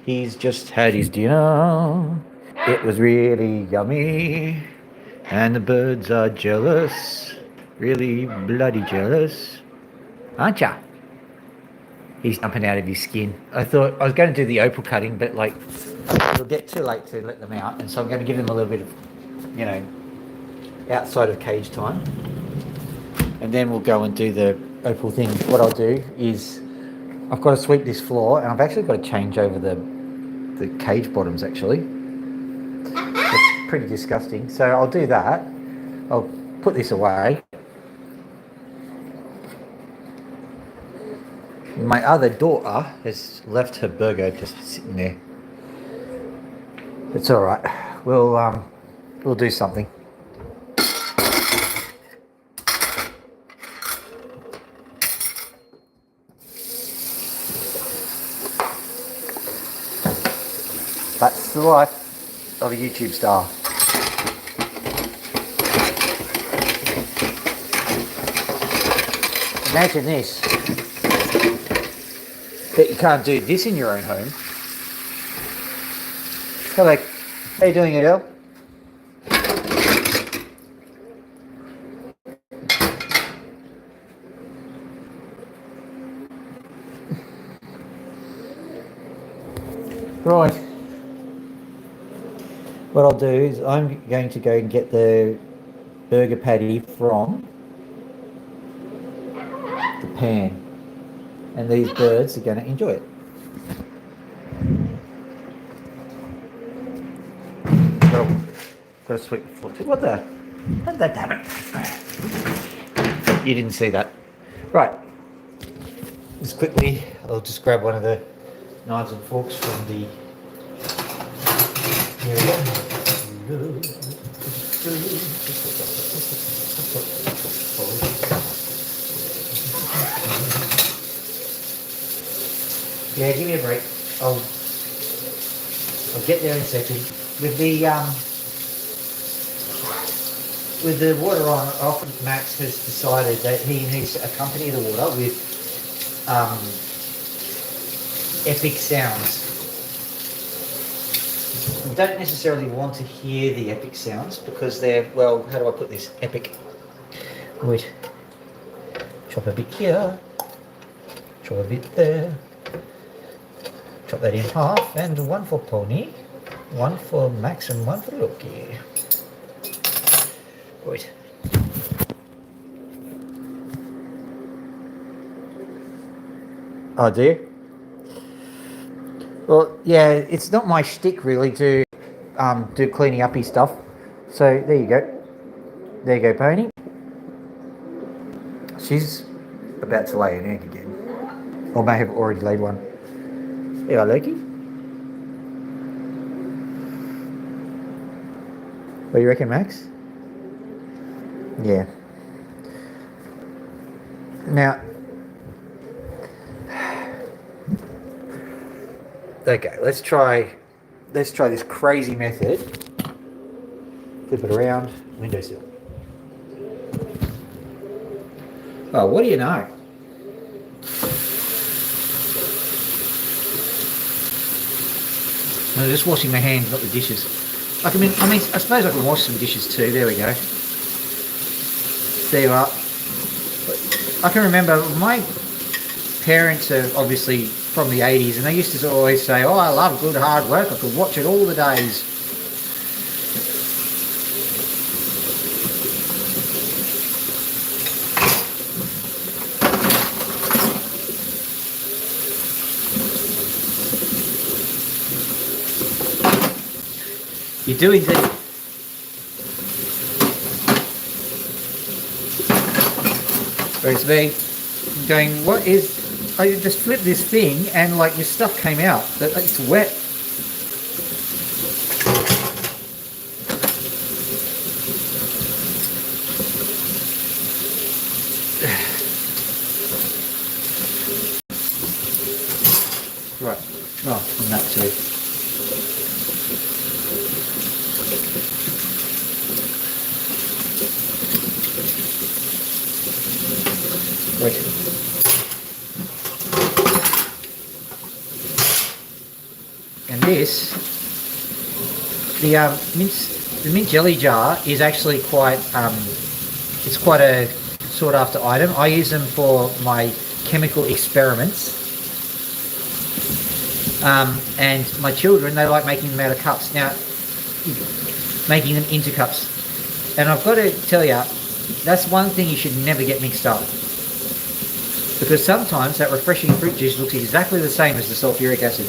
He's just had his dinner. It was really yummy. And the birds are jealous. Really bloody jealous. Aren't ya? He's jumping out of his skin. I thought I was going to do the opal cutting, but like it'll get too late to let them out, and so I'm going to give them a little bit of, you know, outside of cage time, and then we'll go and do the opal thing. What I'll do is I've got to sweep this floor, and I've actually got to change over the cage bottoms. Actually, it's pretty disgusting. So I'll do that. I'll put this away. My other daughter has left her burger just sitting there. It's all right. We'll do something. That's the life of a YouTube star. Imagine this. That you can't do this in your own home. Hello, how you doing, Adele? Right. What I'll do is I'm going to go and get the burger patty from the pan. And these birds are going to enjoy it. Got to sweep the floor. What the? How did that happen? You didn't see that. Right. Just quickly, I'll just grab one of the knives and forks from the... Here we go. Yeah, give me a break. I'll get there in a second. With the water on, often Max has decided that he needs to accompany the water with epic sounds. You don't necessarily want to hear the epic sounds because they're, well, how do I put this? Epic. Wait. Chop a bit here. Chop a bit there. Chop that in half, and one for Pony, one for Max, and one for Loki. Wait. Oh dear. Well, yeah, it's not my shtick really to do cleaning uppy stuff. So there you go. There you go, Pony. She's about to lay an egg again, or may have already laid one. There you are, Loki. What do you reckon, Max? Yeah. Now, okay, let's try this crazy method. Flip it around, windowsill. Oh, what do you know? I'm just washing my hands, not the dishes. I suppose I can wash some dishes too. There we go. There you are. I can remember my parents are obviously from the 80s, and they used to always say, "Oh, I love good hard work. I could watch it all the days." You do indeed. Whereas me going, what is... I just flipped this thing and like your stuff came out. It's wet. Right. Oh, and that too. Right. And this, the mint jelly jar is actually quite, it's quite a sought after item. I use them for my chemical experiments. And my children, they like making them out of cups. Now, making them into cups. And I've got to tell you, that's one thing you should never get mixed up. Because sometimes that refreshing fruit juice looks exactly the same as the sulfuric acid.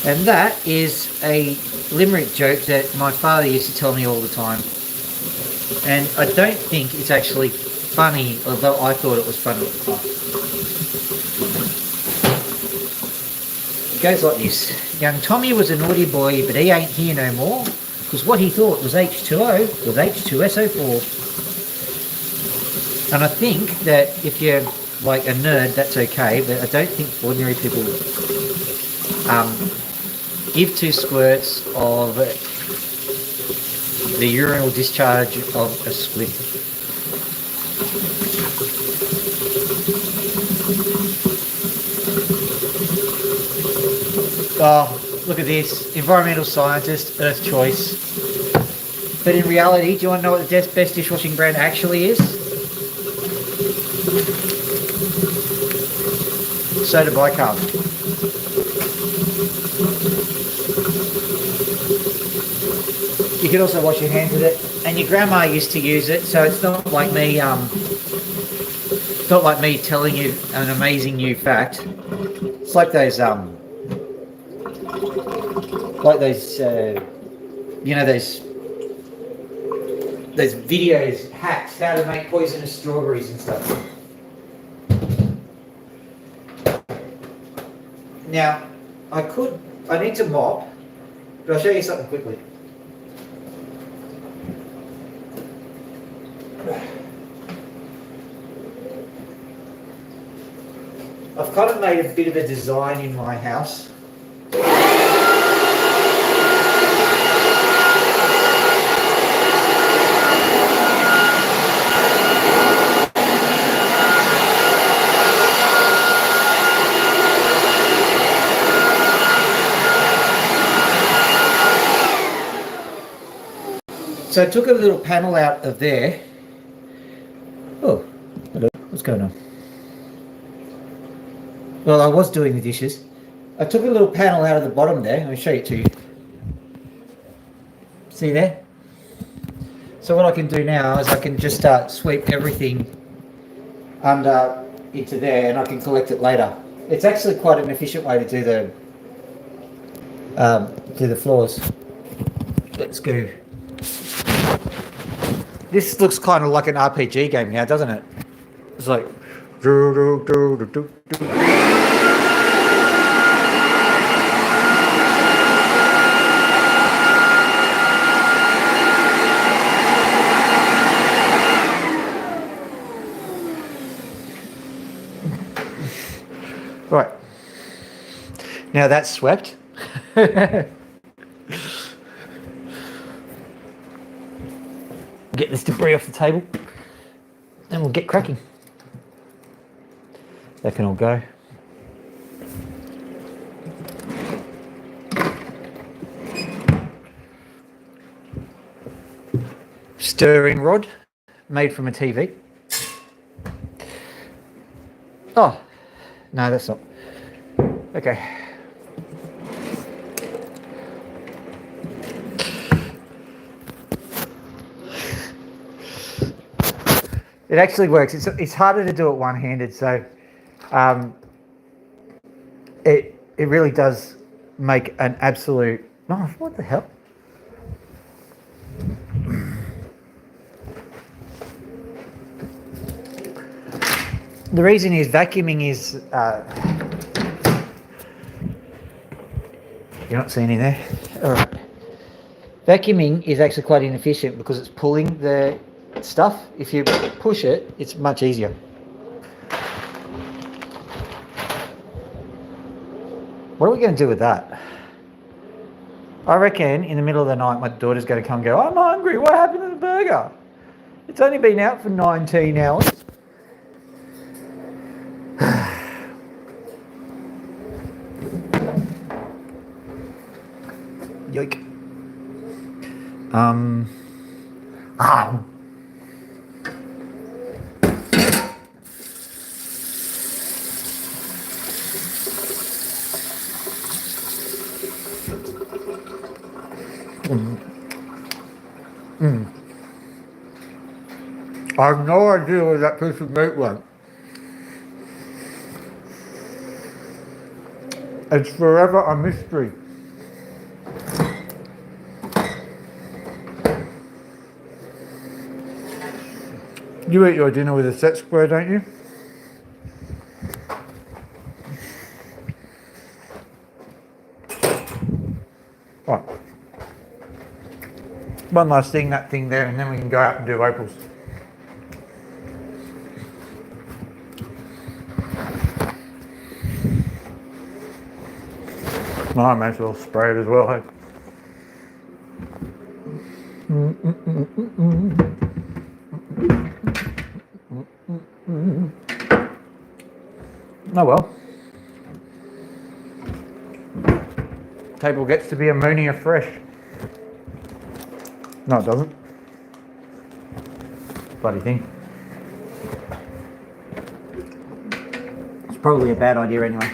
And that is a limerick joke that my father used to tell me all the time. And I don't think it's actually funny, although I thought it was funny at the time. It goes like this. Young Tommy was a naughty boy, but he ain't here no more, because what he thought was H2O was H2SO4. And I think that if you're like a nerd, that's okay, but I don't think ordinary people give 2 squirts of the urinal discharge of a squid. Oh, look at this. Environmental scientist, Earth Choice. But in reality, do you want to know what the best dishwashing brand actually is? Soda bicarb. You can also wash your hands with it, and your grandma used to use it, so it's not like me. Not like me telling you an amazing new fact. It's like those you know, those videos, hacks, how to make poisonous strawberries and stuff. Now, I need to mop, but I'll show you something quickly. I've kind of made a bit of a design in my house. So I took a little panel out of there. Oh, hello, what's going on? Well, I was doing the dishes. I took a little panel out of the bottom there. Let me show it to you. See there? So what I can do now is I can just sweep everything under into there, and I can collect it later. It's actually quite an efficient way to do the floors. Let's go. This looks kind of like an RPG game now, doesn't it? It's like right. Now that's swept. Get this debris off the table, and we'll get cracking. That can all go. Stirring rod made from a TV. Oh, no, that's not. Okay. It actually works. It's harder to do it one-handed, so it really does make an absolute. Oh, what the hell? The reason is vacuuming is. You're not seeing in there. All right. Vacuuming is actually quite inefficient because it's pulling the stuff. If you push it, it's much easier. What are we going to do with that? I reckon in the middle of the night my daughter's going to come and go, I'm hungry, what happened to the burger? It's only been out for 19 hours. Yoik. Ah. I have no idea where that piece of meat went. It's forever a mystery. You eat your dinner with a set square, don't you? Right. One last thing, that thing there, and then we can go out and do opals. I might as well spray it as well, hey? Oh well. Table gets to be ammonia fresh. No, it doesn't. Bloody thing. It's probably a bad idea anyway.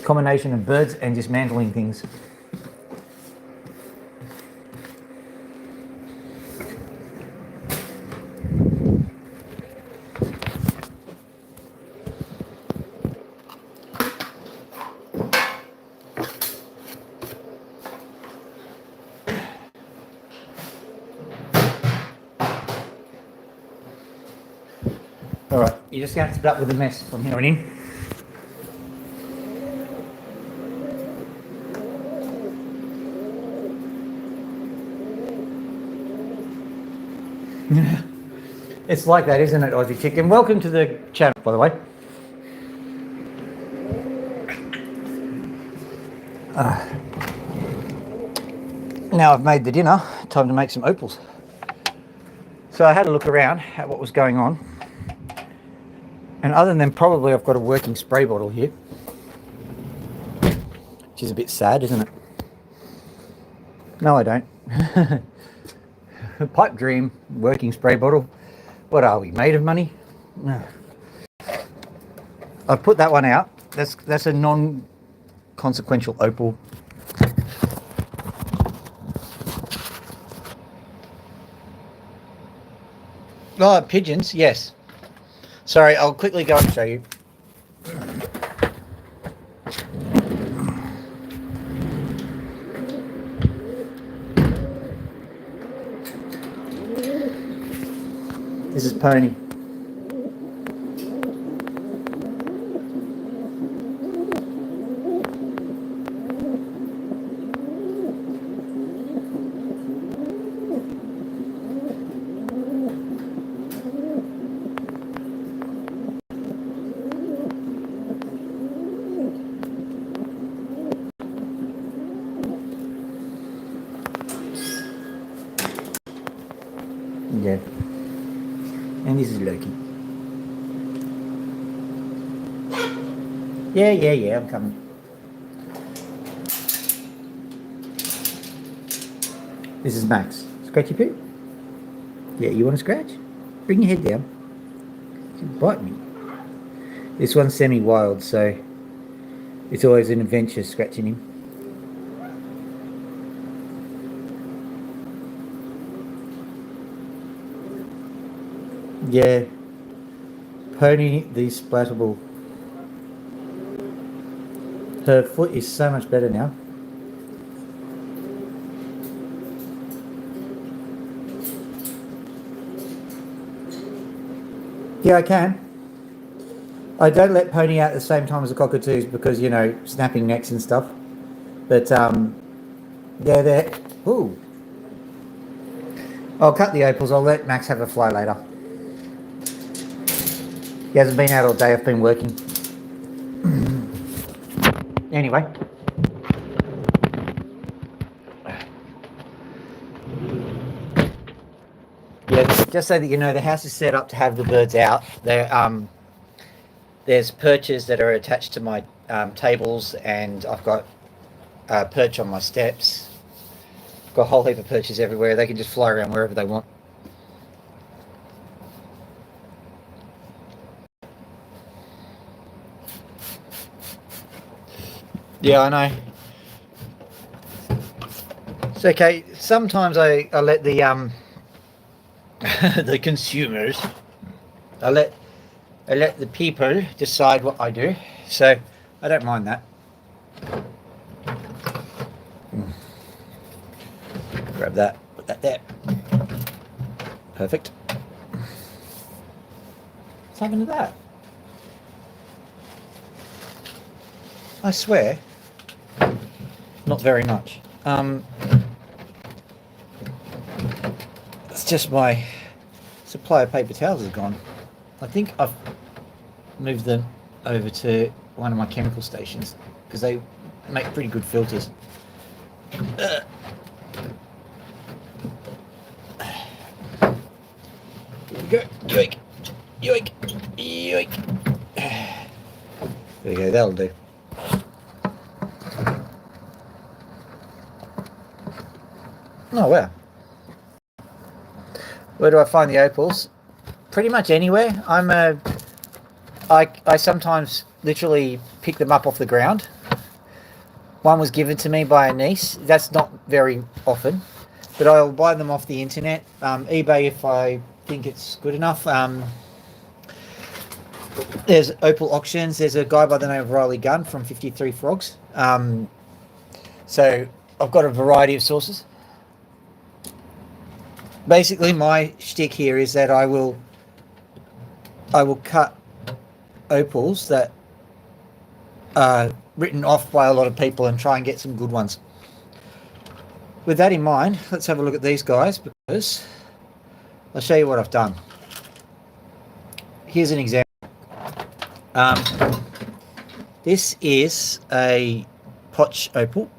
Combination of birds and dismantling things. All right, you're just going to put up with the mess from here on in. It's like that, isn't it, Aussie Chicken? Welcome to the channel, by the way. Now I've made the dinner, time to make some opals. So I had a look around at what was going on. And other than probably I've got a working spray bottle here, which is a bit sad, isn't it? No, I don't. Pipe dream, working spray bottle. What are we, made of money? No. I've put that one out. That's a non-consequential opal. Oh, pigeons, yes. Sorry, I'll quickly go and show you. This is Pony. Yeah. And this is Loki. Yeah, I'm coming. This is Max. Scratchy poo? Yeah, you want to scratch? Bring your head down. You can bite me. This one's semi-wild, so it's always an adventure scratching him. Yeah, Pony the Splatterable. Her foot is so much better now. Yeah, I can. I don't let Pony out at the same time as the cockatoos because, you know, snapping necks and stuff. But, yeah, they're... Ooh. I'll cut the opals. I'll let Max have a fly later. He hasn't been out all day. I've been working. Anyway. Yeah, just so that you know, the house is set up to have the birds out. There's perches that are attached to my tables, and I've got a perch on my steps. Got a whole heap of perches everywhere. They can just fly around wherever they want. Yeah, I know. It's okay. Sometimes I let the the consumers, I let the people decide what I do. So I don't mind that. Grab that, put that there. Perfect. What's happened to that? I swear, not very much. It's just my supply of paper towels is gone. I think I've moved them over to one of my chemical stations because they make pretty good filters. Here we go. Yoink. Yoink. Yoink. There we go. That'll do. Oh, wow. Where do I find the opals? Pretty much anywhere. I sometimes literally pick them up off the ground. One was given to me by a niece. That's not very often, but I'll buy them off the internet. eBay if I think it's good enough. There's Opal auctions. There's a guy by the name of Riley Gunn from 53 Frogs. So I've got a variety of sources. Basically, my shtick here is that I will cut opals that are written off by a lot of people and try and get some good ones. With that in mind, let's have a look at these guys because I'll show you what I've done. Here's an example. This is a potch opal.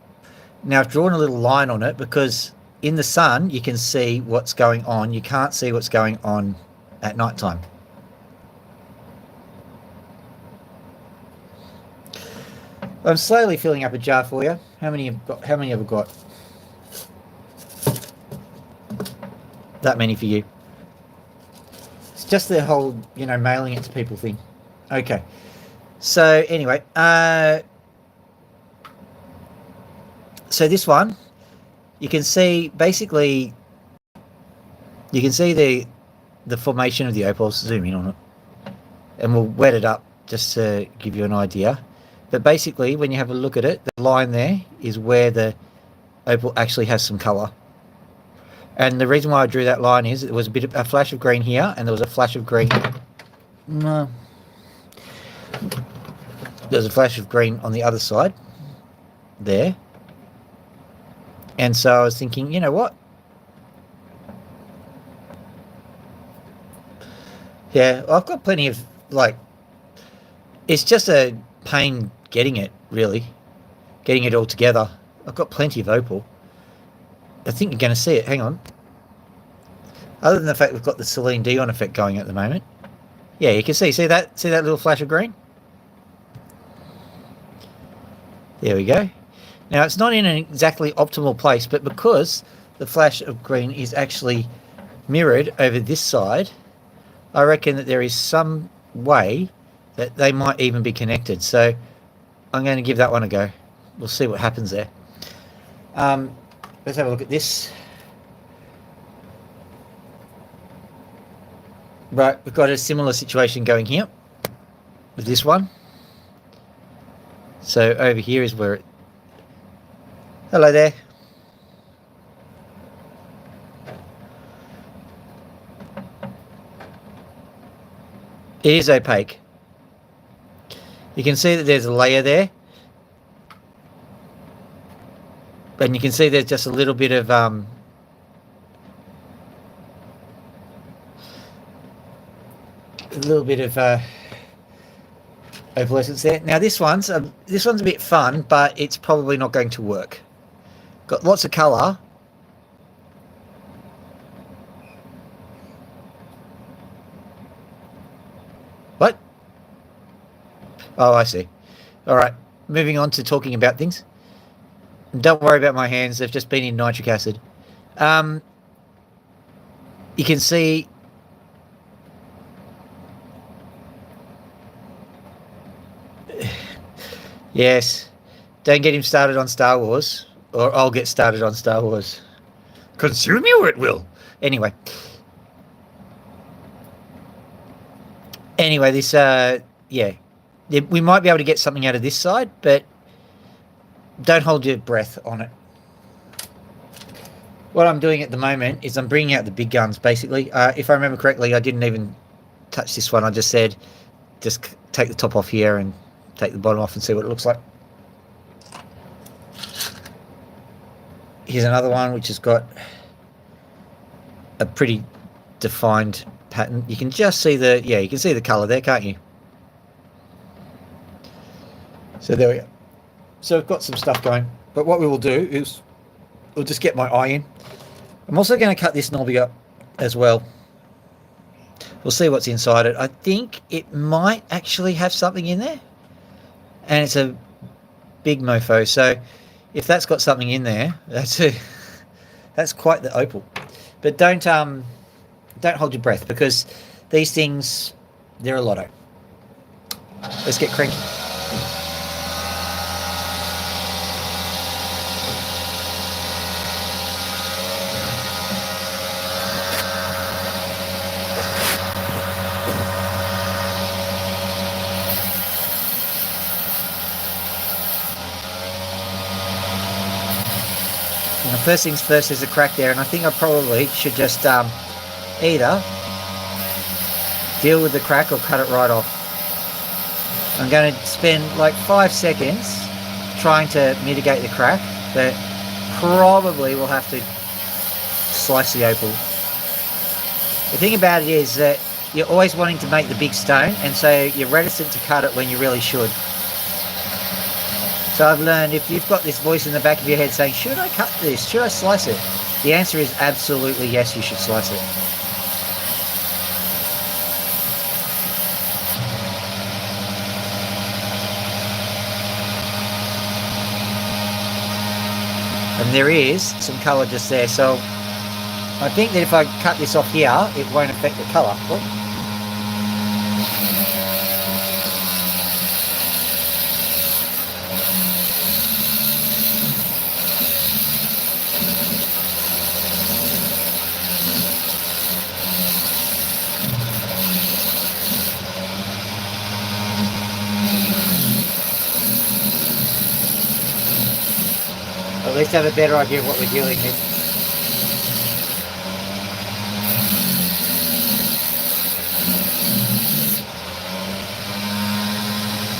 Now I've drawn a little line on it because in the sun you can see what's going on. You can't see what's going on at night time. I'm slowly filling up a jar for you. How many have I got? That many for you. It's just the whole, mailing it to people thing. Okay. So anyway, so this one, you can see basically, you can see the formation of the opals. Zoom in on it, and we'll wet it up just to give you an idea. But basically, when you have a look at it, the line there is where the opal actually has some colour. And the reason why I drew that line is there was a flash of green here, and there was a flash of green. No. There's a flash of green on the other side there. And so I was thinking, you know what? Yeah, I've got plenty of, it's just a pain getting it, really. Getting it all together. I've got plenty of opal. I think you're going to see it. Hang on. Other than the fact we've got the Celine Dion effect going at the moment. Yeah, you can see that little flash of green? There we go. Now, it's not in an exactly optimal place, but because the flash of green is actually mirrored over this side, I reckon that there is some way that they might even be connected. So I'm going to give that one a go. We'll see what happens there. Let's have a look at this. Right, we've got a similar situation going here with this one. So over here is where it... Hello there. It is opaque. You can see that there's a layer there. And you can see there's just a little bit of opalescence there. Now this one's a bit fun, but it's probably not going to work. Got lots of colour. What? Oh, I see. All right, moving on to talking about things. Don't worry about my hands; they've just been in nitric acid. You can see. Yes, don't get him started on Star Wars, or I'll get started on Star Wars. Consume you, it will. Anyway, this yeah, we might be able to get something out of this side, but don't hold your breath on it. What I'm doing at the moment is I'm bringing out the big guns, basically. If I remember correctly, I didn't even touch this one. I just said, just take the top off here and take the bottom off and see what it looks like. Here's another one which has got a pretty defined pattern. You can just see you can see the colour there, can't you? So there we go. So I've got some stuff going. But what we will do is we'll just get my eye in. I'm also going to cut this knobby up as well. We'll see what's inside it. I think it might actually have something in there. And it's a big mofo. So if that's got something in there, that's quite the opal. But don't hold your breath, because these things, they're a lotto. Let's get cranky. First things first, there's a crack there, and I think I probably should just either deal with the crack or cut it right off. I'm going to spend like 5 seconds trying to mitigate the crack, but probably will have to slice the opal. The thing about it is that you're always wanting to make the big stone, and so you're reticent to cut it when you really should. So I've learned, if you've got this voice in the back of your head saying, should I cut this? Should I slice it? The answer is absolutely yes, you should slice it. And there is some colour just there. So I think that if I cut this off here, it won't affect the colour. Oh. At least have a better idea of what we're dealing with.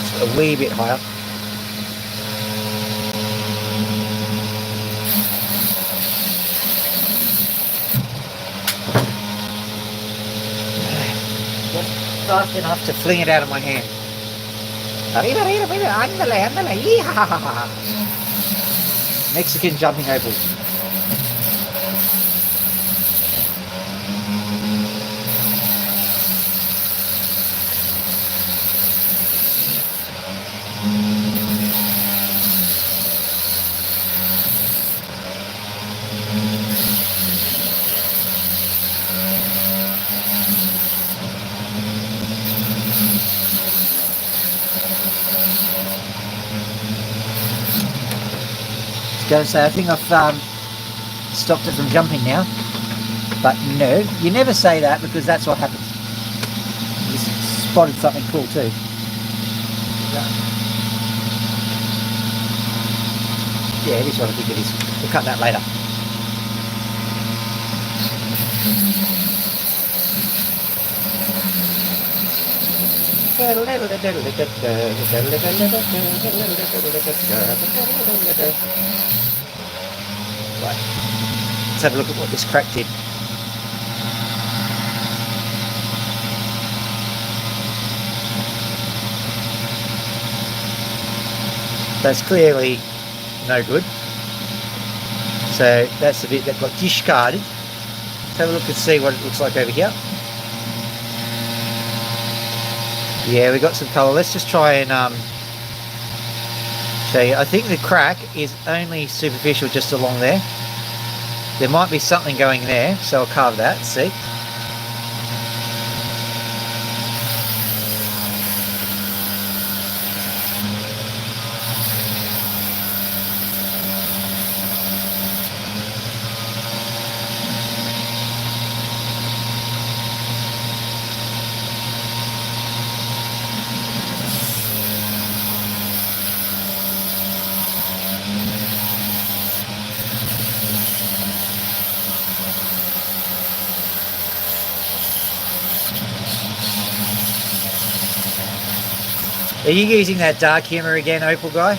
Just a wee bit higher. Just fast enough to fling it out of my hand. Mexican jumping opals. Going to say, I think I've stopped it from jumping now, but no, you never say that, because that's what happens. You spotted something cool too. Yeah, it is what I think it is. We'll cut that later. Right, let's have a look at what this crack did. That's clearly no good. So that's the bit that got discarded. Let's have a look and see what it looks like over here. Yeah, we got some colour. Let's just try and show you. I think the crack is only superficial just along there. There might be something going there, so I'll carve that, see? Are you using that dark humour again, Opal guy?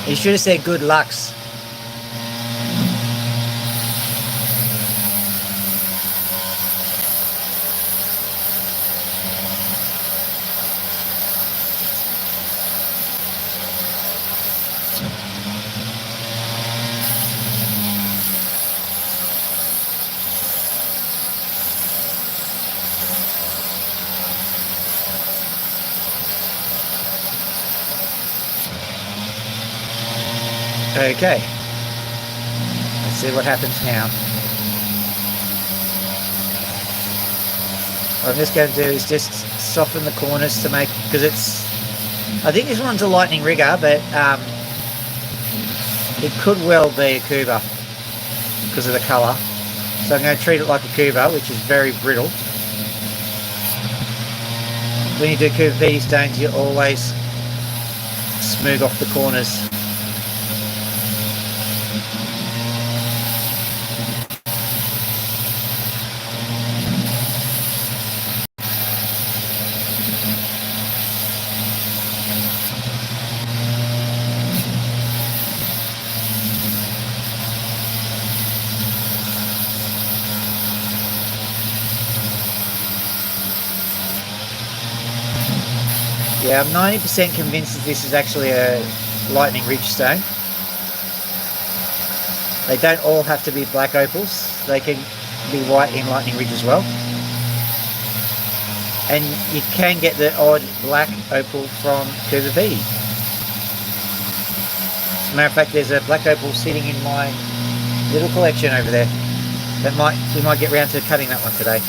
You should have said good lucks. Okay, let's see what happens now. What I'm just going to do is just soften the corners to make, because it's, I think this one's a lightning rigger, but it could well be a Cuba because of the colour. So I'm going to treat it like a Cuba, which is very brittle. When you do Cuba PD stones, you always smooth off the corners. Yeah, I'm 90% convinced that this is actually a lightning ridge stone. They don't all have to be black opals. They can be white in lightning ridge as well. And you can get the odd black opal from Cuba PD. As a matter of fact, there's a black opal sitting in my little collection over there. We might get round to cutting that one today.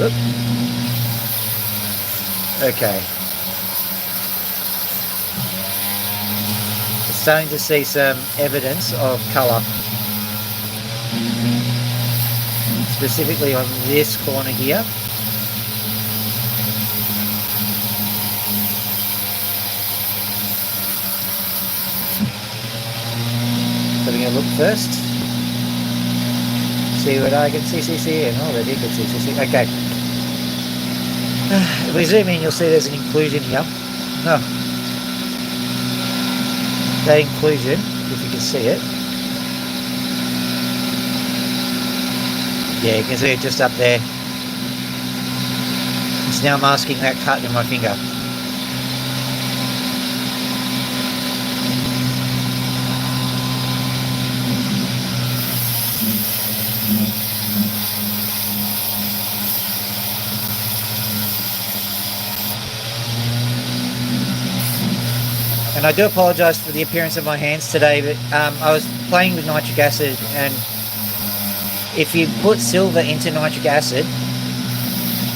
Whoop. Okay. We're starting to see some evidence of colour. Specifically on this corner here. Having a look first. See what I can see, and already good see. Okay. If we zoom in, you'll see there's an inclusion here. No. That inclusion, if you can see it. Yeah, you can see it just up there. It's now masking that cut in my finger. And I do apologise for the appearance of my hands today, but I was playing with nitric acid, and if you put silver into nitric acid,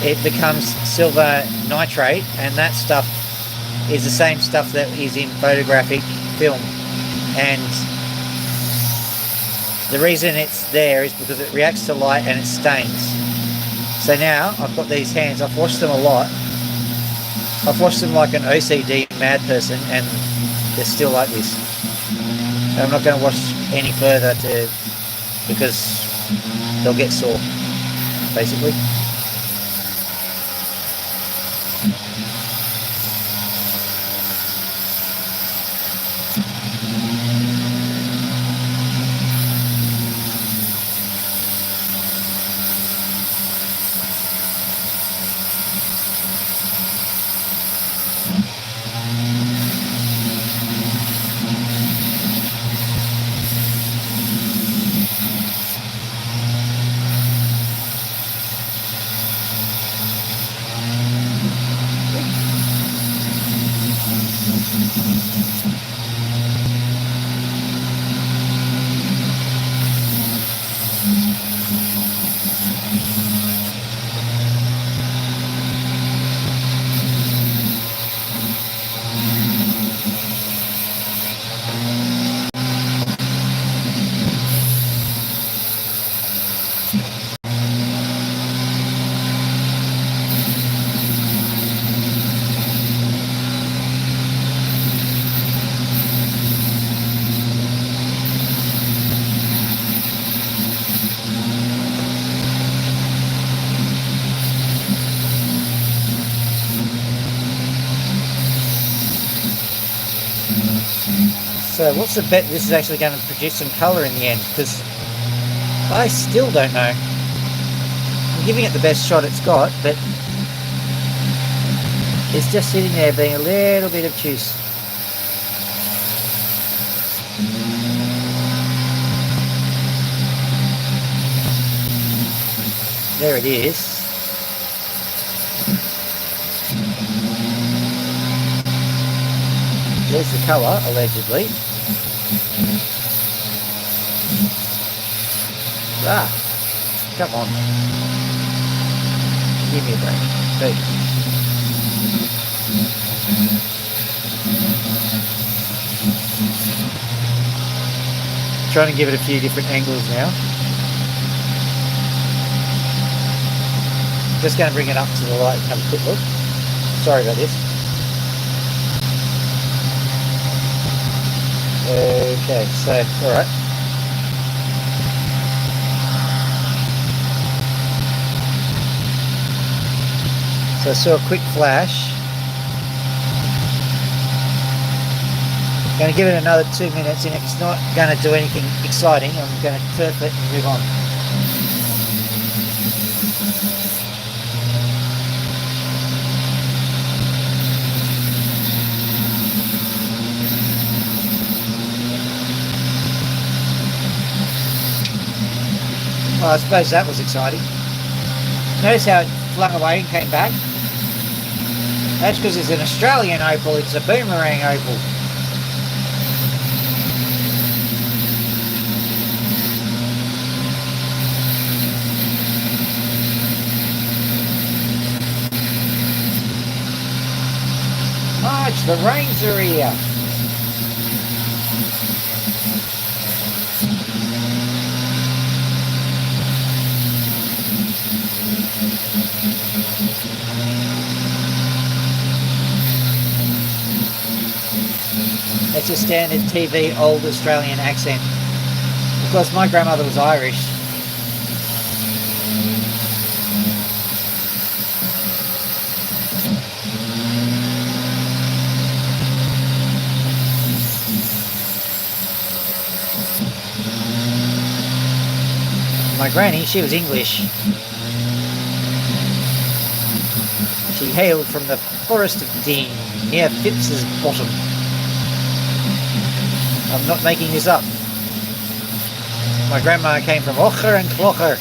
it becomes silver nitrate, and that stuff is the same stuff that is in photographic film. And the reason it's there is because it reacts to light and it stains. So now I've got these hands, I've washed them a lot. I've watched them like an OCD mad person, and they're still like this. I'm not going to wash any further because they'll get sore, basically. So what's the bet this is actually going to produce some colour in the end? Because I still don't know. I'm giving it the best shot it's got, but it's just sitting there being a little bit obtuse. There it is. There's the colour, allegedly. Ah, come on. Give me a break. Hey. Trying to give it a few different angles now. Just going to bring it up to the light and have a quick look. Sorry about this. Okay, so, alright. So I saw a quick flash. Going to give it another 2 minutes, and if it's not going to do anything exciting, I'm going to turf it and move on. Well, I suppose that was exciting. Notice how it flung away and came back. That's because it's an Australian opal, it's a boomerang opal. March, the rains are here. That's a standard TV old Australian accent. Of course, my grandmother was Irish. My granny, she was English. She hailed from the Forest of Dean, near Phipps's Bottom. I'm not making this up. My grandma came from Ocher and Clocher.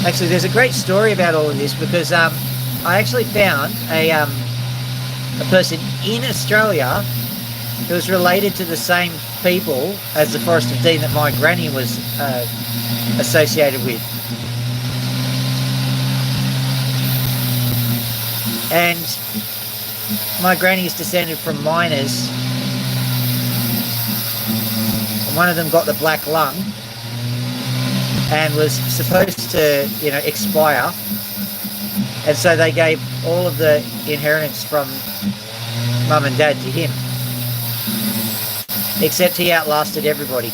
Actually, there's a great story about all of this because I actually found a person in Australia who was related to the same people as the Forest of Dean that my granny was associated with. And my granny is descended from miners. one of them got the black lung and was supposed to, expire. And so they gave all of the inheritance from mum and dad to him. Except he outlasted everybody.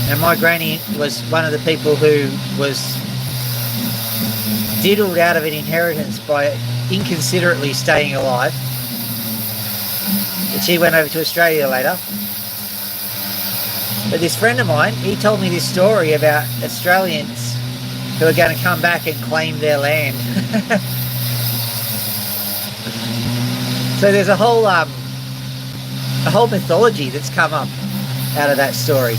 And my granny was one of the people who was diddled out of an inheritance by inconsiderately staying alive. But she went over to Australia later. But this friend of mine, he told me this story about Australians who are going to come back and claim their land. So there's a whole mythology that's come up out of that story.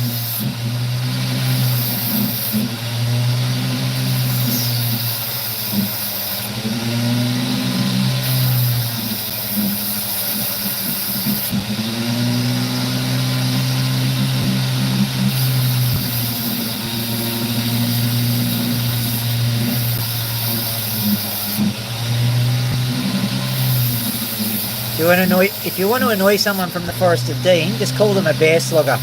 If you want to annoy someone from the Forest of Dean, just call them a bear slogger.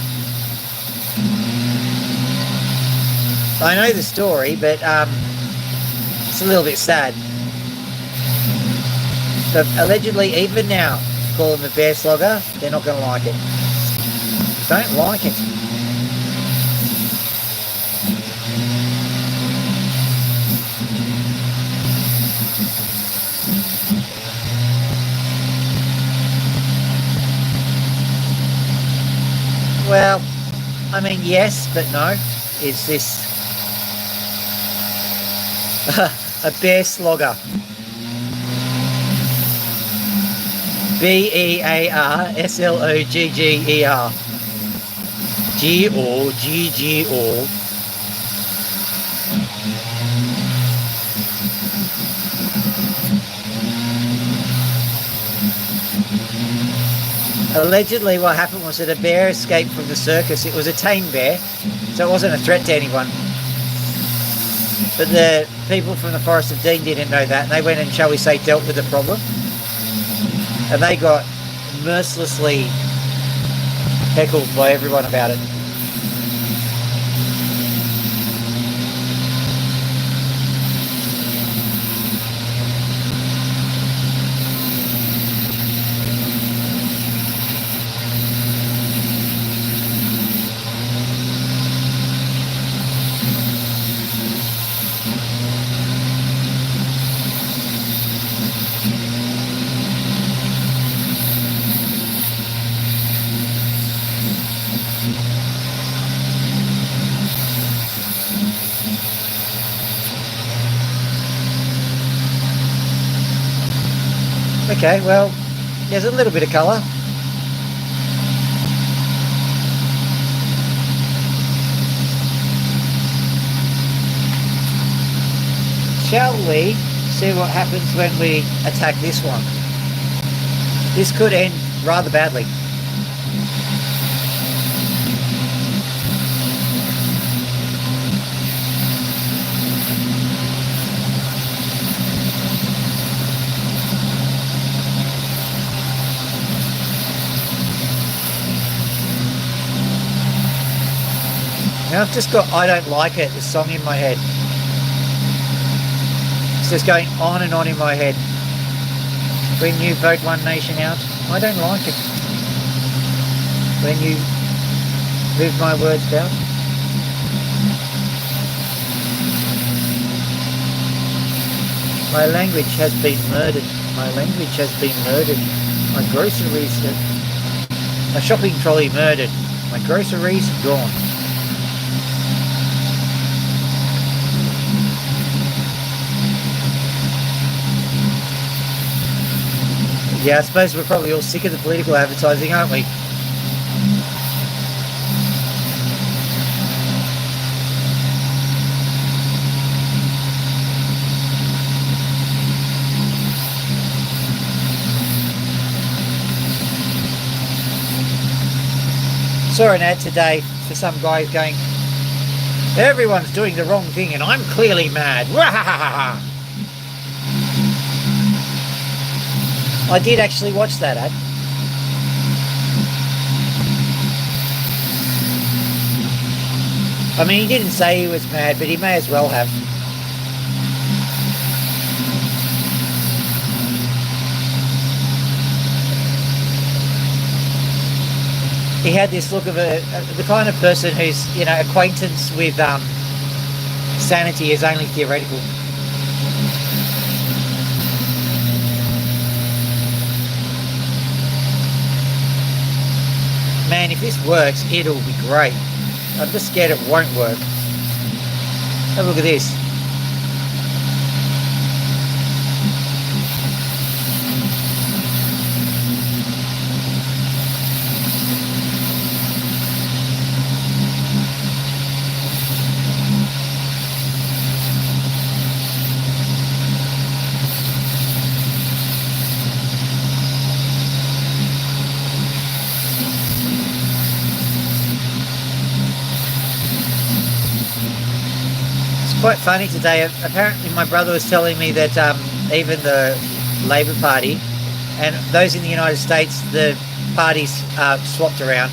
I know the story, but it's a little bit sad. But allegedly, even now, call them a bear slogger, they're not going to like it. Don't like it. Well, I mean, yes, but no. Is this a bear slogger? BEARSLOGGER. GOGGO. Allegedly, what happened was that a bear escaped from the circus. It was a tame bear, so it wasn't a threat to anyone. But the people from the Forest of Dean didn't know that, and they went and, shall we say, dealt with the problem. And they got mercilessly heckled by everyone about it. Okay, well, there's a little bit of colour. Shall we see what happens when we attack this one? This could end rather badly. Now I've just got I Don't Like It, the song in my head. It's just going on and on in my head. When you vote One Nation out, I don't like it. When you move my words down. My language has been murdered. My language has been murdered. My groceries, my shopping trolley murdered. My groceries gone. Yeah, I suppose we're probably all sick of the political advertising, aren't we? Saw an ad today for some guy going, everyone's doing the wrong thing and I'm clearly mad. I did actually watch that ad. I mean, he didn't say he was mad, but he may as well have. He had this look of the kind of person whose, acquaintance with sanity is only theoretical. Man, if this works, it'll be great. I'm just scared it won't work. Have a look at this. Quite funny today. Apparently, my brother was telling me that even the Labor Party and those in the United States, the parties swapped around.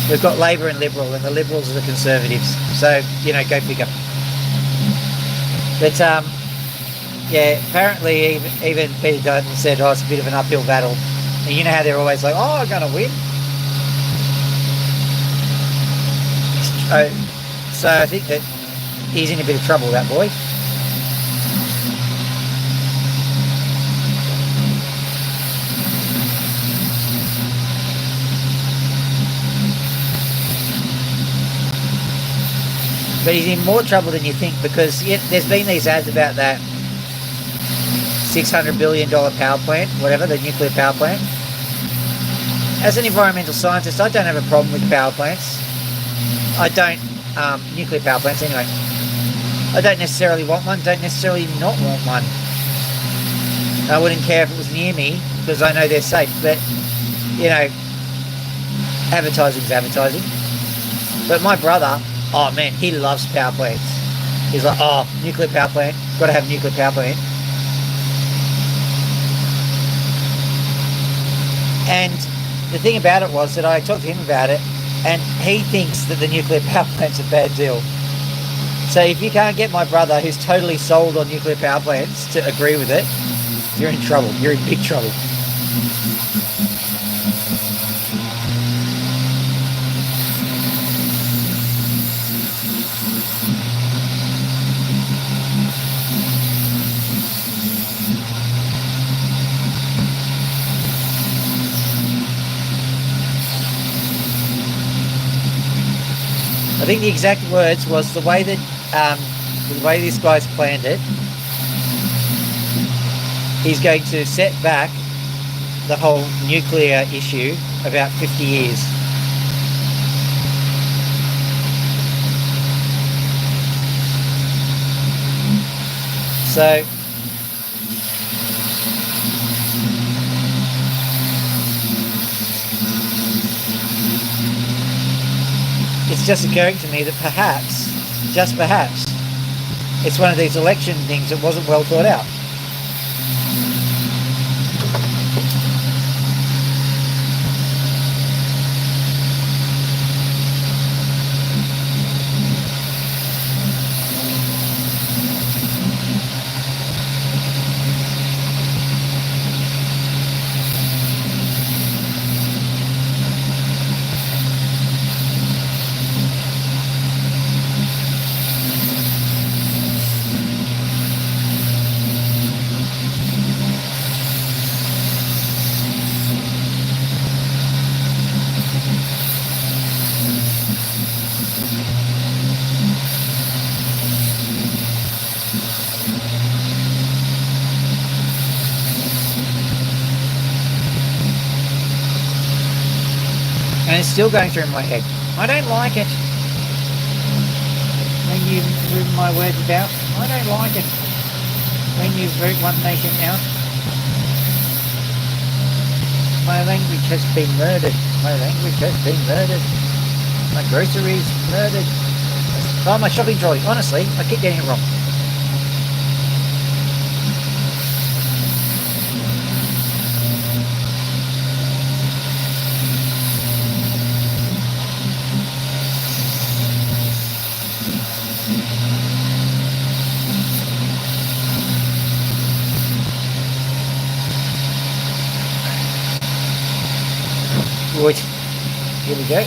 We've got Labor and Liberal, and the Liberals are the Conservatives. So, go figure. But, yeah, apparently even Peter Dutton said, it's a bit of an uphill battle. And you know how they're always like, I'm going to win. So I think that he's in a bit of trouble, that boy. But he's in more trouble than you think, because there's been these ads about that $600 billion power plant, whatever, the nuclear power plant. As an environmental scientist, I don't have a problem with power plants. I don't, nuclear power plants anyway. I don't necessarily want one, don't necessarily not want one. I wouldn't care if it was near me, because I know they're safe, but, advertising's advertising. But my brother, man, he loves power plants. He's like, nuclear power plant, got to have a nuclear power plant. And the thing about it was that I talked to him about it, and he thinks that the nuclear power plant's a bad deal. So if you can't get my brother, who's totally sold on nuclear power plants, to agree with it, you're in trouble. You're in big trouble. I think the exact words was the way that the way this guy's planned it, he's going to set back the whole nuclear issue about 50 years. So it's just occurring to me that perhaps, just perhaps, it's one of these election things that wasn't well thought out. And it's still going through my head. I don't like it. When you move my words about, I don't like it. When you root one nation out. My language has been murdered. My language has been murdered. My groceries murdered. Oh, my shopping trolley. Honestly, I keep getting it wrong. Good. Here we go.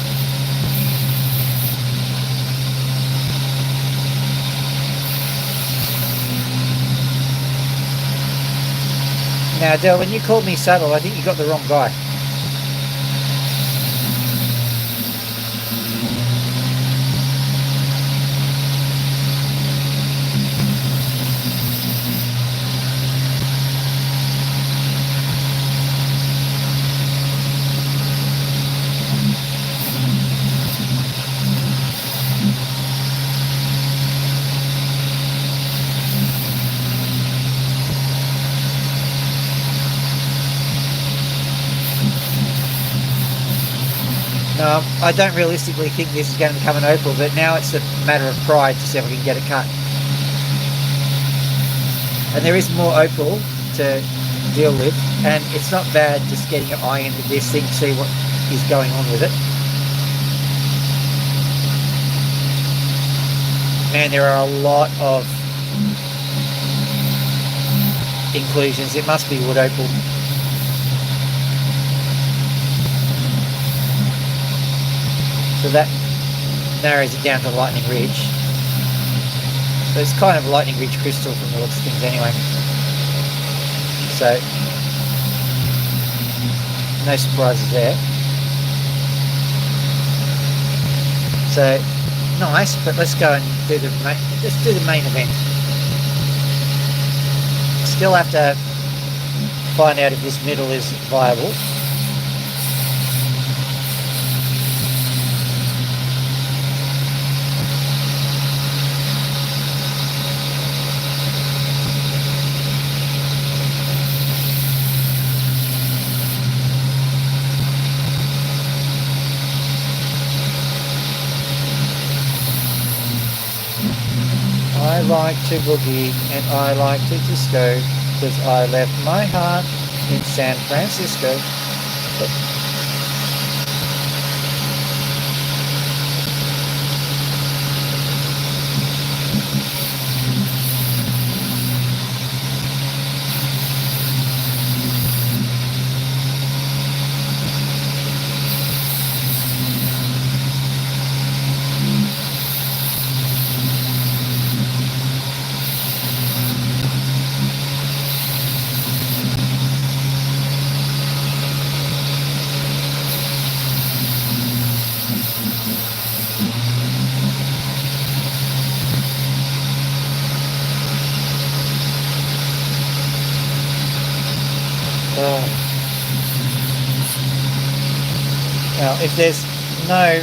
Now, Del, when you called me subtle, I think you got the wrong guy. No, I don't realistically think this is going to become an opal, but now it's a matter of pride to see if I can get it cut. And there is more opal to deal with, and it's not bad just getting an eye into this thing to see what is going on with it. Man, there are a lot of inclusions. It must be wood opal. So that narrows it down to Lightning Ridge. So it's kind of Lightning Ridge crystal from the looks of things anyway. So no surprises there. So nice, but let's go and do the main event. Still have to find out if this middle is viable. I like to boogie and I like to disco, because I left my heart in San Francisco. Now, if there's no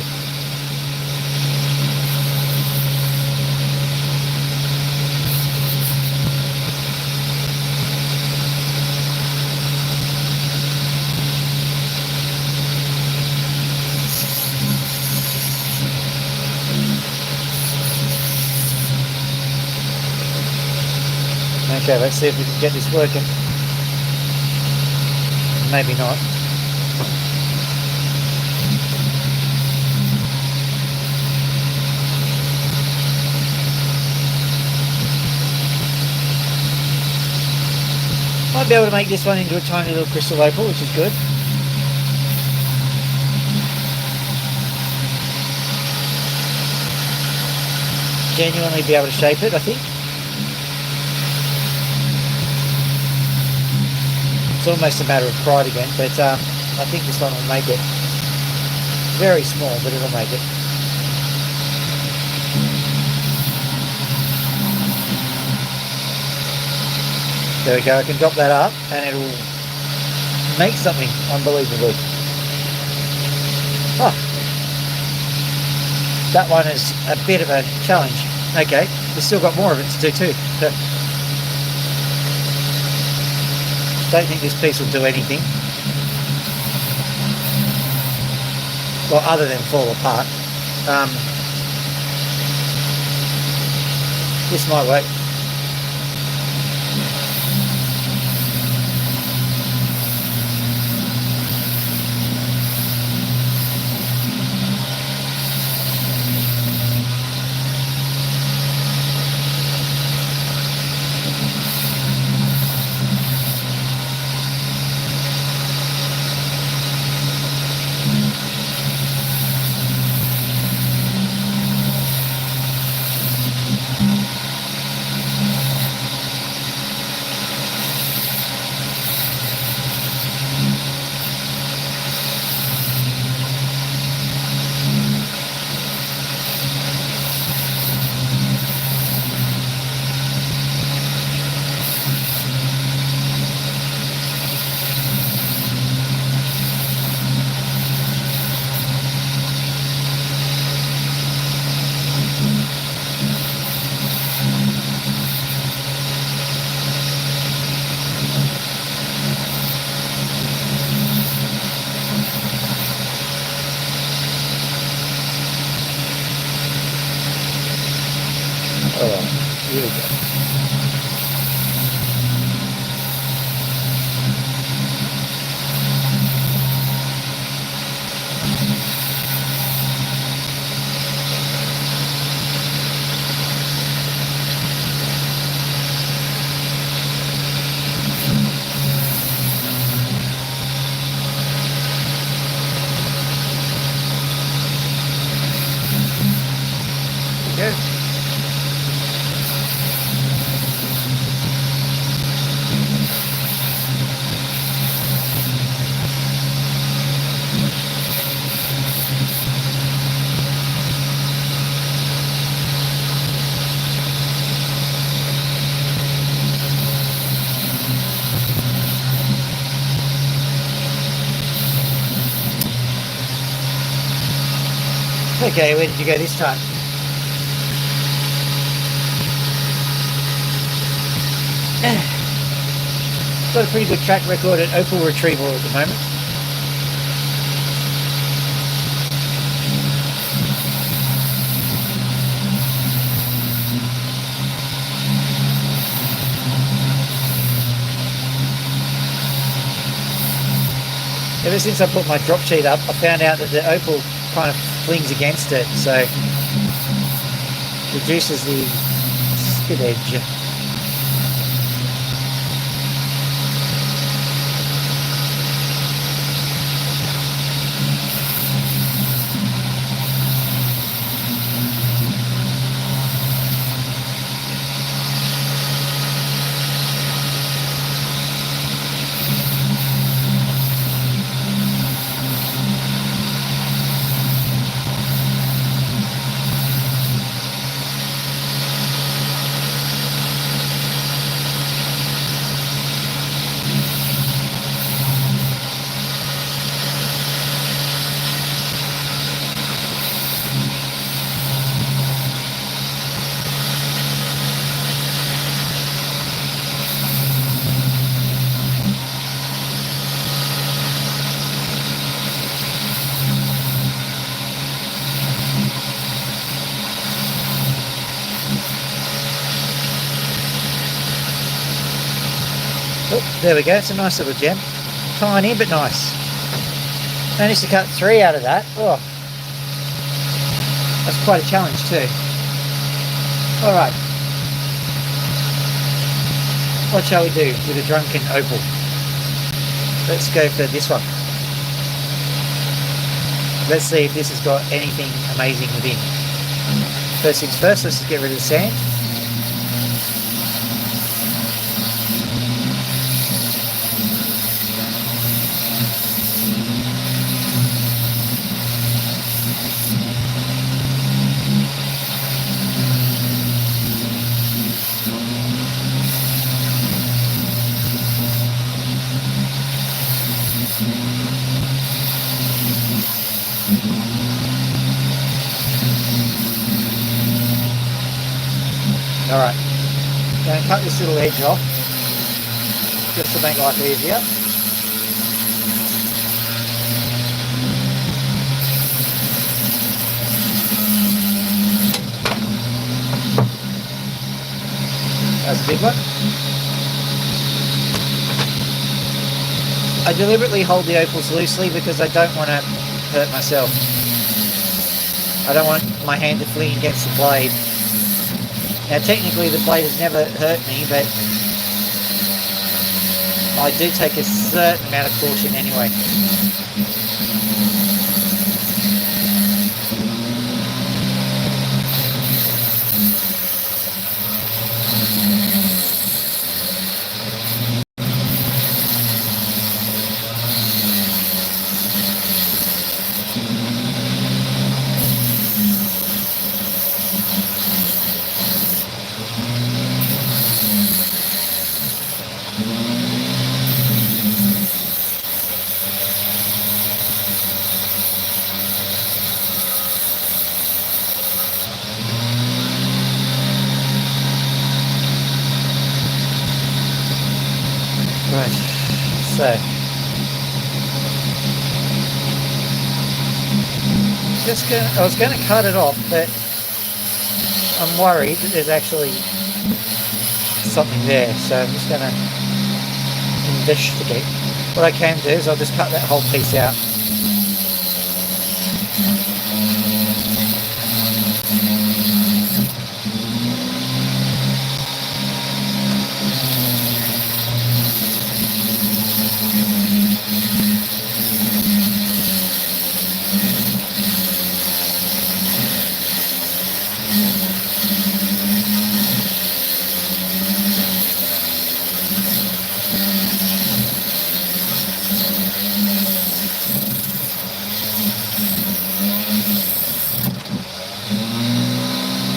okay, let's see if we can get this working. Maybe not. Might be able to make this one into a tiny little crystal opal, which is good. Genuinely be able to shape it, I think. It's almost a matter of pride again, but I think this one will make it. Very small, but it'll make it. There we go, I can drop that up and it'll make something unbelievable. Oh, that one is a bit of a challenge. Okay, we've still got more of it to do too. So, don't think this piece will do anything. Well, other than fall apart. This might work. Here we go. Okay, where did you go this time? Got a pretty good track record at opal retrieval at the moment. Ever since I put my drop sheet up, I found out that the opal kind of flings against it, so reduces the spillage. Oh, there we go. It's a nice little gem. Tiny, but nice. Managed to cut 3 out of that. Oh, that's quite a challenge too. All right. What shall we do with a drunken opal? Let's go for this one. Let's see if this has got anything amazing within. First things first, let's just get rid of the sand. Alright, going to cut this little edge off, just to make life easier. That's a big one. I deliberately hold the opals loosely because I don't want to hurt myself. I don't want my hand to fling against the blade. Now technically the blade has never hurt me, but I do take a certain amount of caution anyway. Right, so I was going to cut it off, but I'm worried that there's actually something there, so I'm just going to investigate. What I can do is I'll just cut that whole piece out.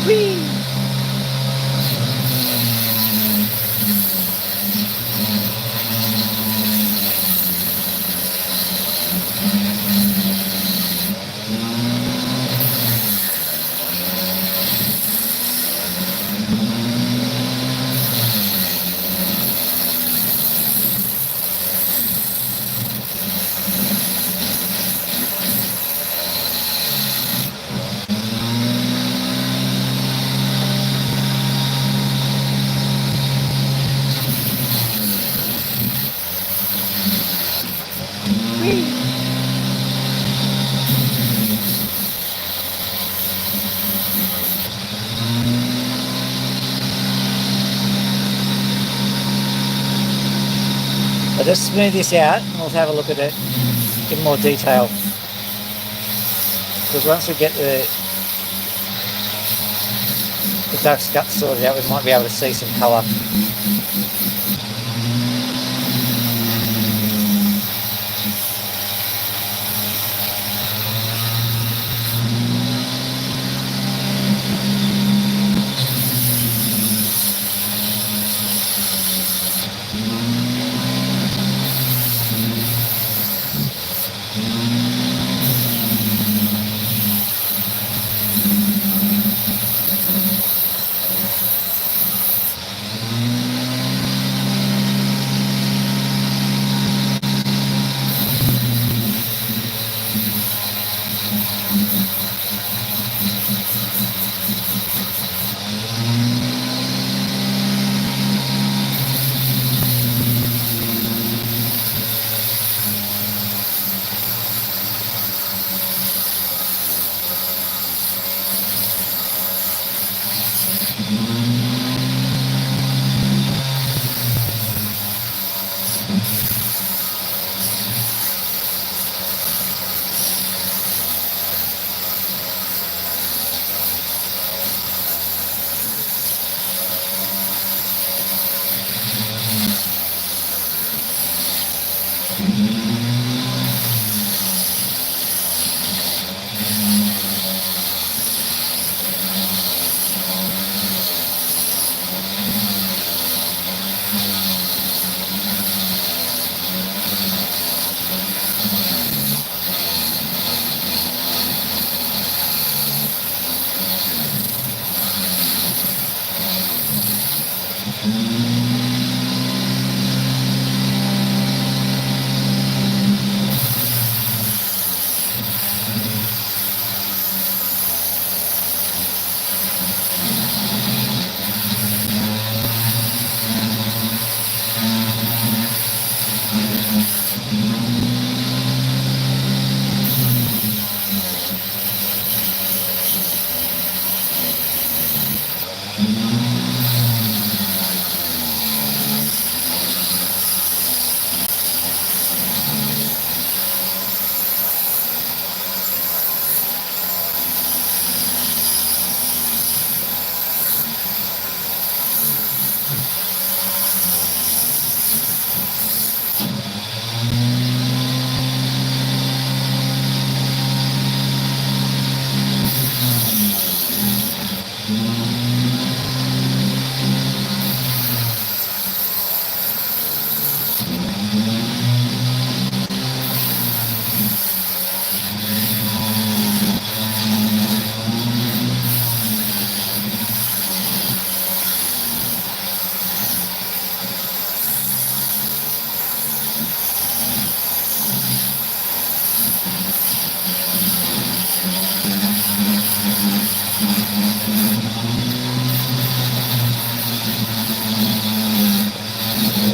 Whee! I'll just smooth this out and we'll have a look at it in more detail. Because once we get the duck's gut sorted out, we might be able to see some colour.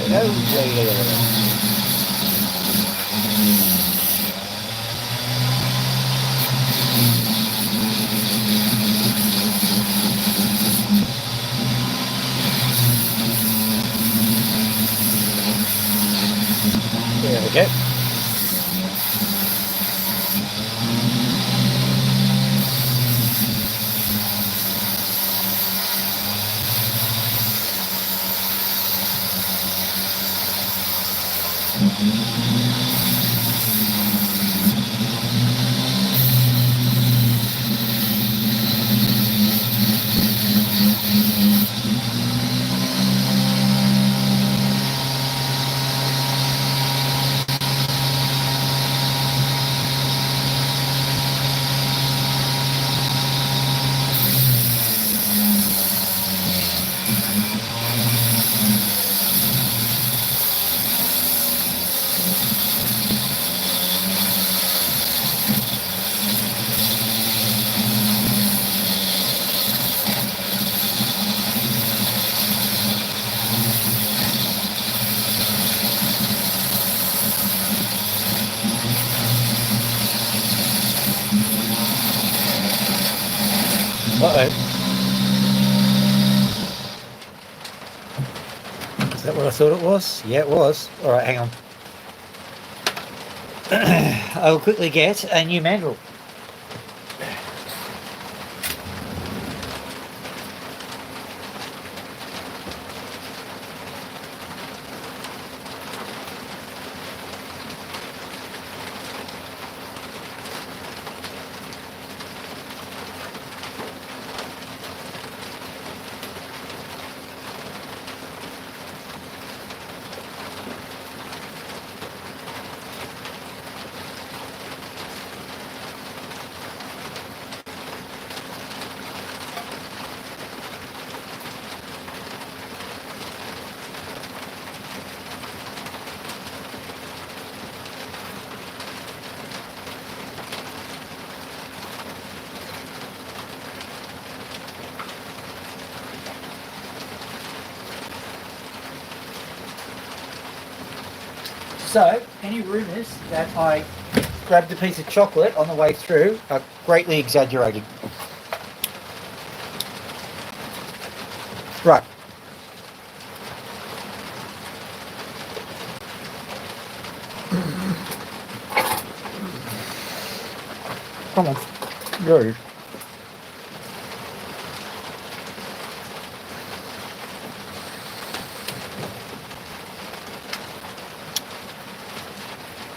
There we go. Yeah, yeah, yeah, yeah. There we go. Uh-oh. Is that what I thought it was? Yeah, it was. All right, hang on. I will quickly get a new mandrel. So, any rumours that I grabbed a piece of chocolate on the way through are greatly exaggerated. Right. Come on. There it is.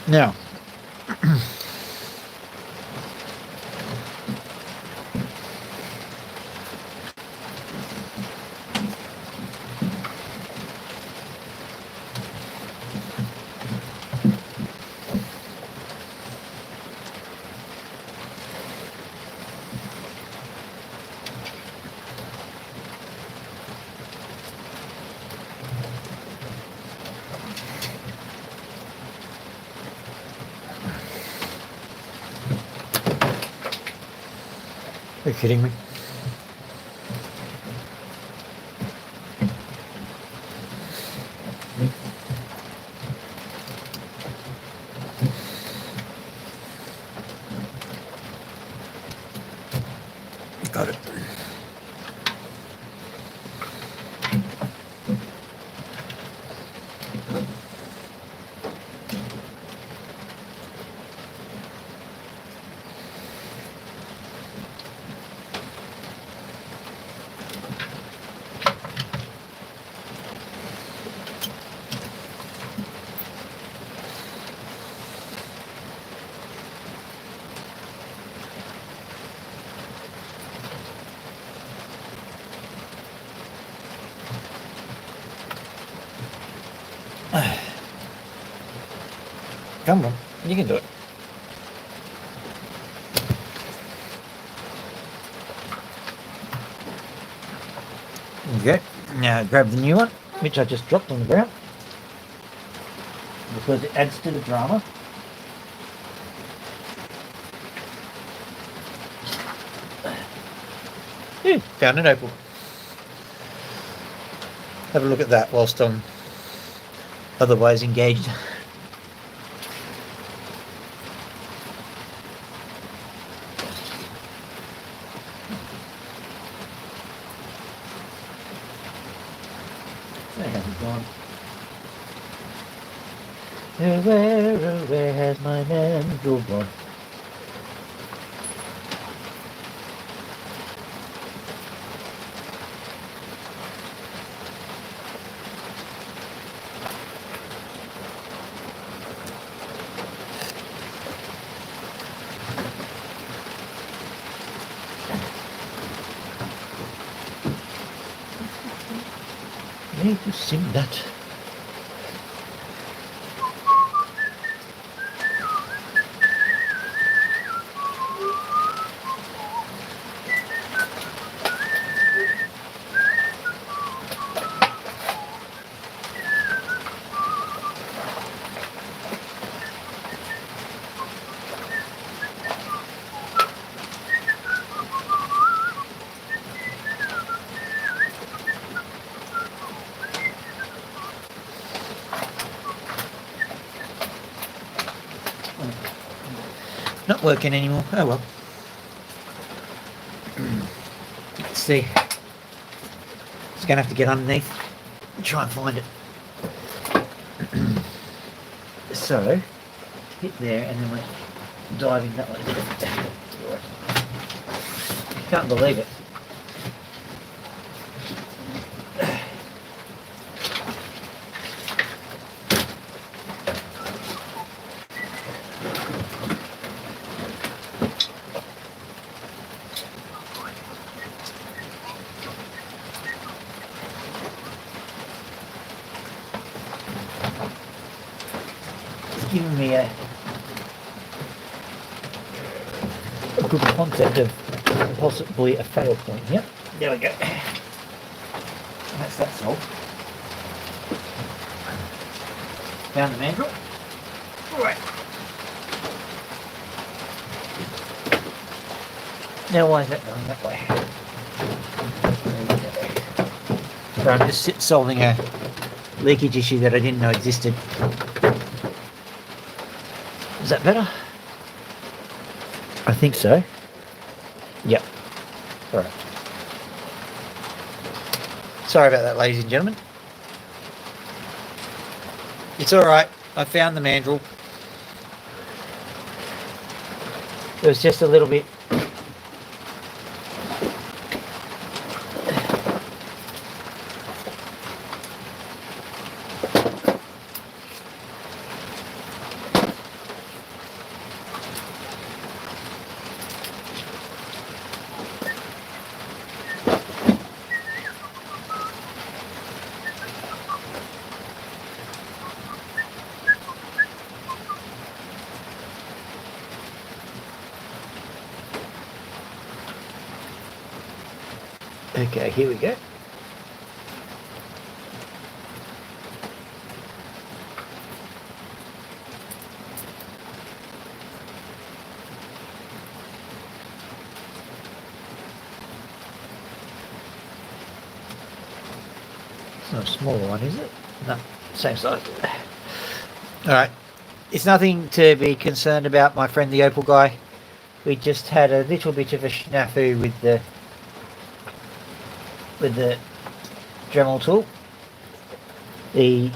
Now, are you kidding me? Got it. Come on, you can do it. Okay, now grab the new one, which I just dropped on the ground, because it adds to the drama. Found an opal. Have a look at that whilst I'm otherwise engaged. Where has it gone? Where has my mandrel gone? Need to sim that. Not working anymore. Oh well. Let's see. It's going to have to get underneath and try and find it. So, hit there and then we're diving that way. Can't believe it. Giving me a good concept of possibly a fail point. Yep, there we go. And that's that solved. Found the mandrel. Right. Now why is that going that way? So I'm just solving a leakage issue that I didn't know existed. Is that better? I think so. Yep. All right. Sorry about that, ladies and gentlemen. It's all right. I found the mandrel. It was just a little bit. Okay, here we go. It's not a smaller one, is it? No, same size. Alright, it's nothing to be concerned about, my friend the Opal guy. We just had a little bit of a snafu with the Dremel tool. The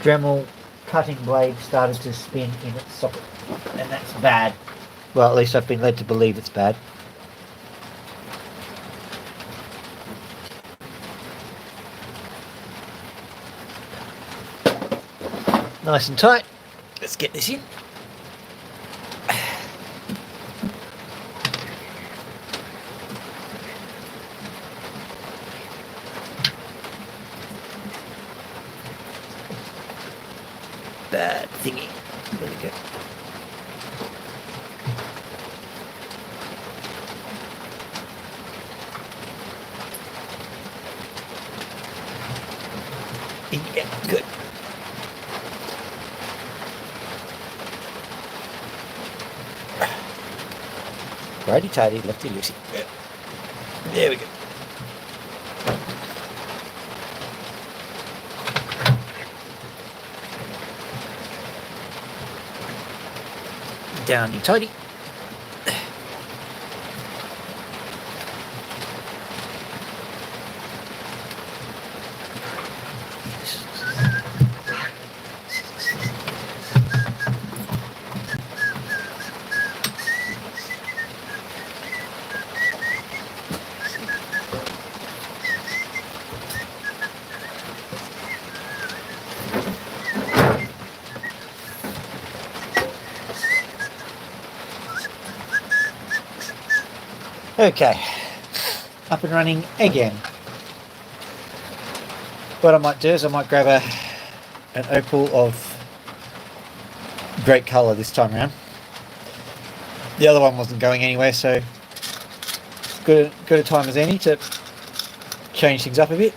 Dremel cutting blade started to spin in its socket, and that's bad. Well, at least I've been led to believe it's bad. Nice and tight. Let's get this in. Bad thingy. There we go. Yeah, good. Righty tighty, lefty loosey. Yeah. There we go. Down you tidy. Okay, up and running again. What I might do is I might grab an opal of great colour this time around. The other one wasn't going anywhere, so good a time as any to change things up a bit.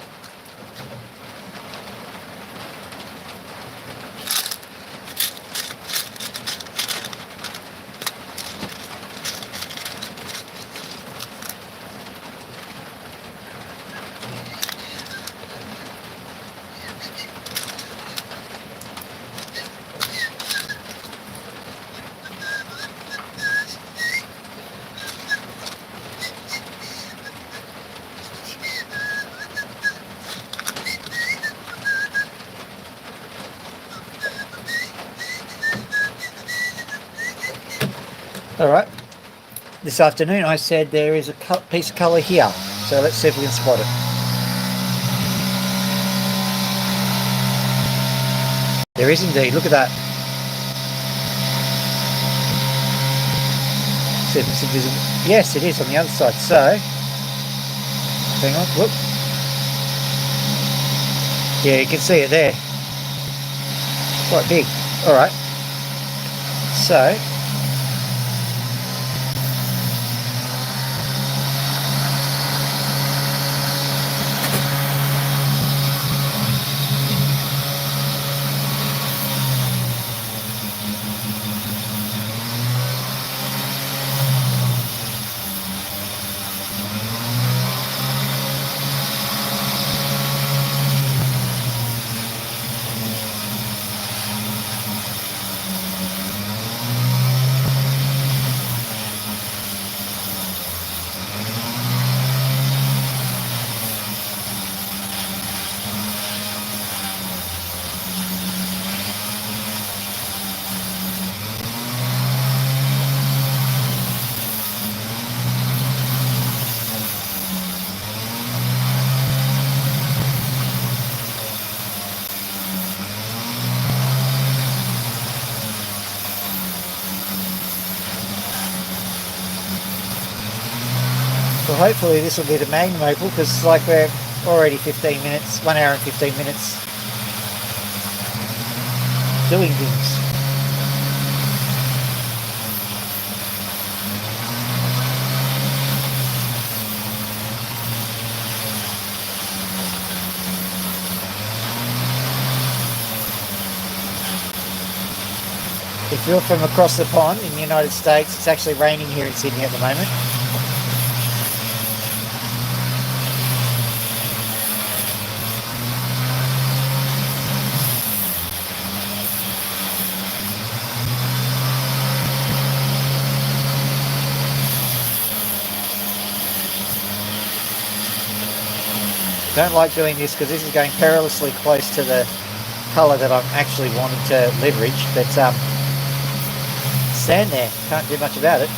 Alright, this afternoon I said there is a piece of colour here, so let's see if we can spot it. There is indeed, look at that. See if it's invisible. Yes, it is on the other side, so hang on, look. Yeah, you can see it there. Quite big. Alright, so well, hopefully this will be the magnum opal, because like we're already 15 minutes, 1 hour and 15 minutes doing things. If you're from across the pond in the United States, it's actually raining here in Sydney at the moment. Don't like doing this because this is going perilously close to the colour that I'm actually wanting to leverage, but sand there, can't do much about it.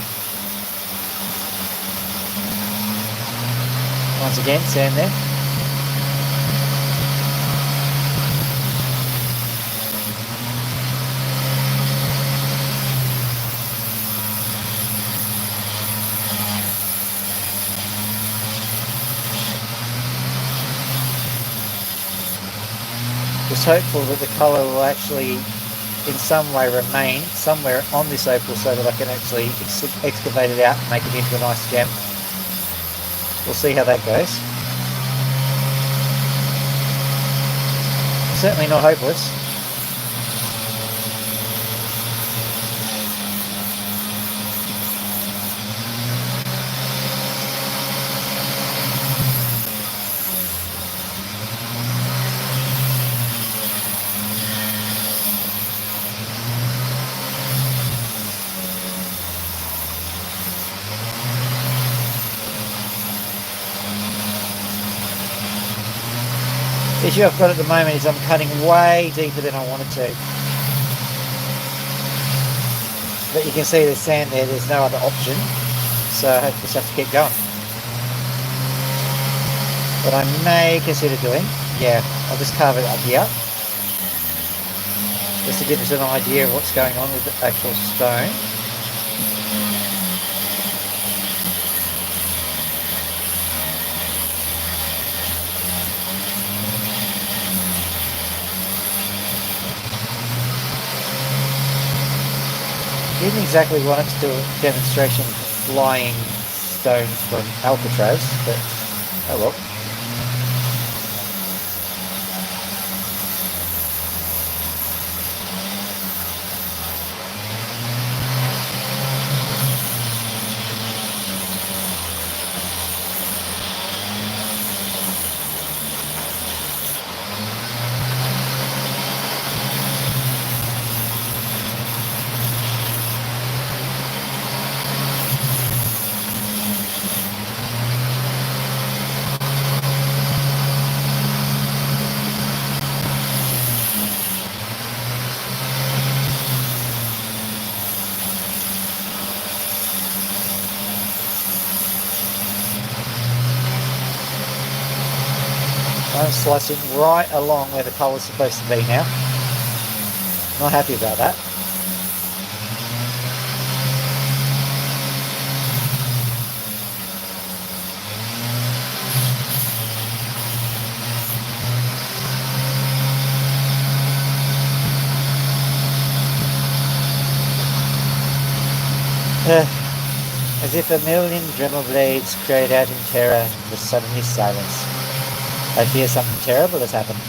Once again, sand there. Just hopeful that the colour will actually in some way remain somewhere on this opal so that I can actually excavate it out and make it into a nice gem. We'll see how that goes. Certainly not hopeless. issue I've got at the moment is I'm cutting way deeper than I wanted to. But you can see the sand there, there's no other option. So I just have to keep going. What I may consider doing, yeah, I'll just carve it up here. Just to give us an idea of what's going on with the actual stone. Didn't exactly want it to do a demonstration of flying stones from Alcatraz, but oh well. I'm slicing right along where the coal is supposed to be now. Not happy about that. As if a million Dremel blades cried out in terror, was suddenly silence. I fear something terrible has happened.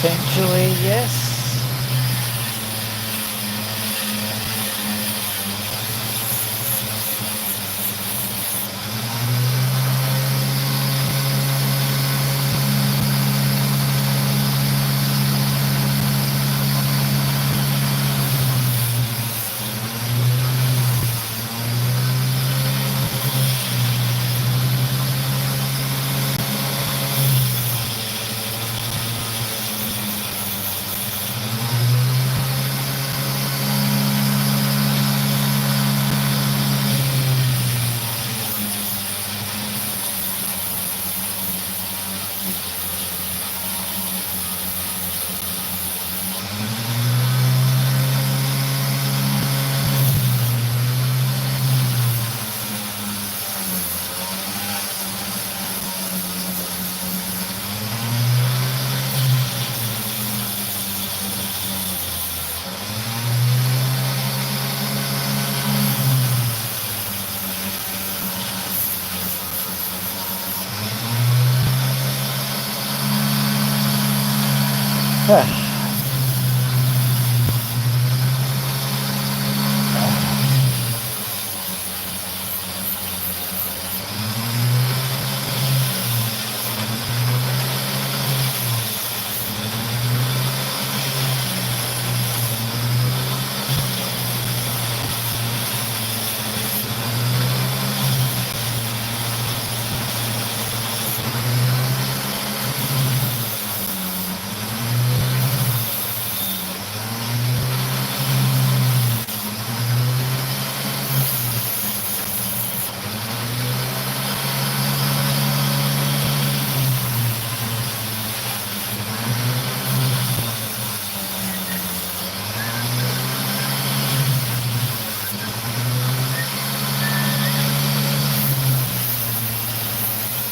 Potentially, yes.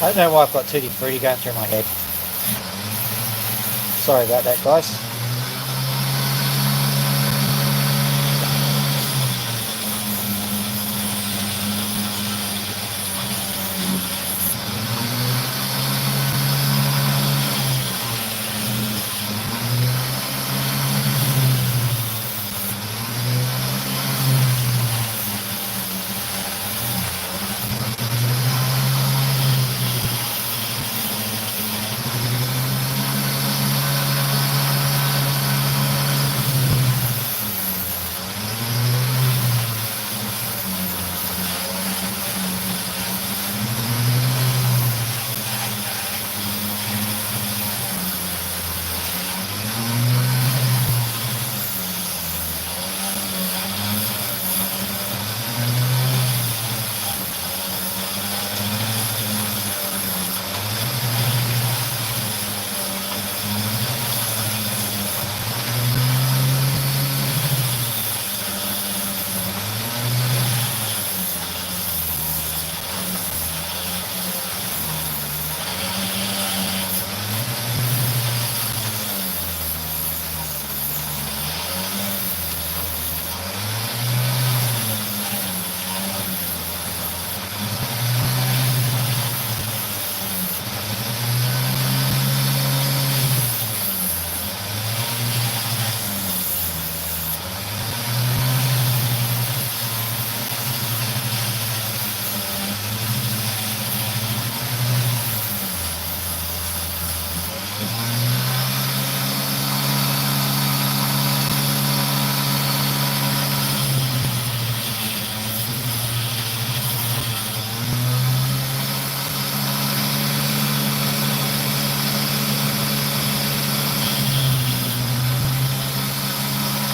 I don't know why I've got Tutti Frutti going through my head. Sorry about that, guys.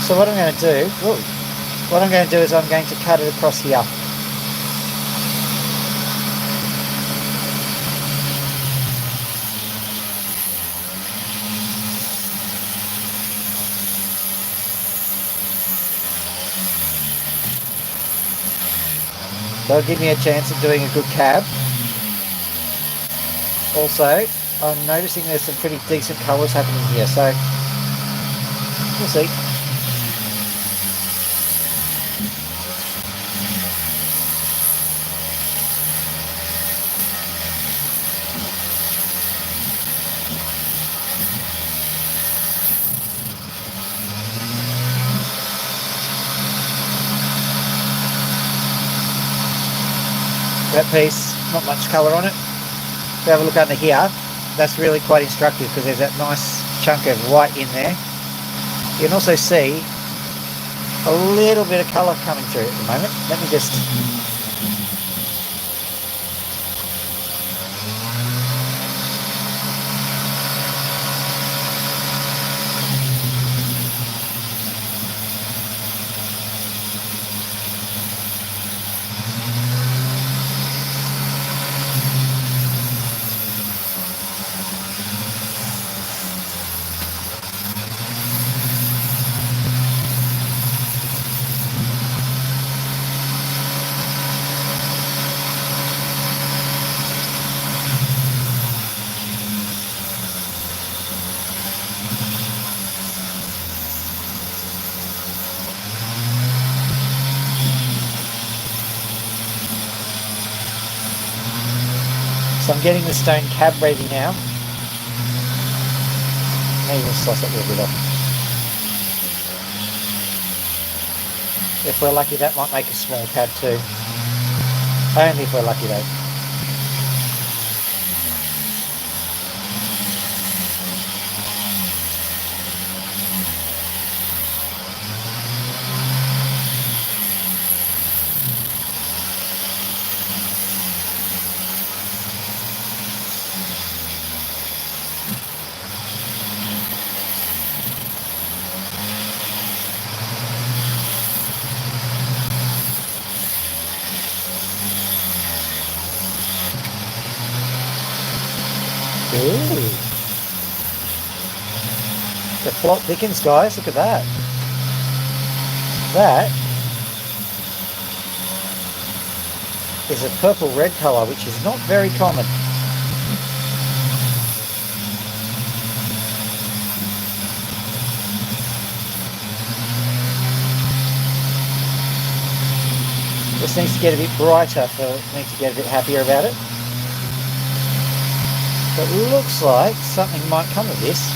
So what I'm going to do, is I'm going to cut it across here. That'll give me a chance of doing a good cab. Also, I'm noticing there's some pretty decent colours happening here, so we'll see. That piece, not much colour on it. If you have a look under here, that's really quite instructive because there's that nice chunk of white in there. You can also see a little bit of colour coming through at the moment. Let me just... So I'm getting the stone cab ready now. Maybe we'll slice it a little bit off. If we're lucky, that might make a small cab too. Only if we're lucky though. Ooh. The plot thickens, guys. Look at that. That is a purple red colour, which is not very common. just needs to get a bit brighter for me to get a bit happier about it. But it looks like something might come of this.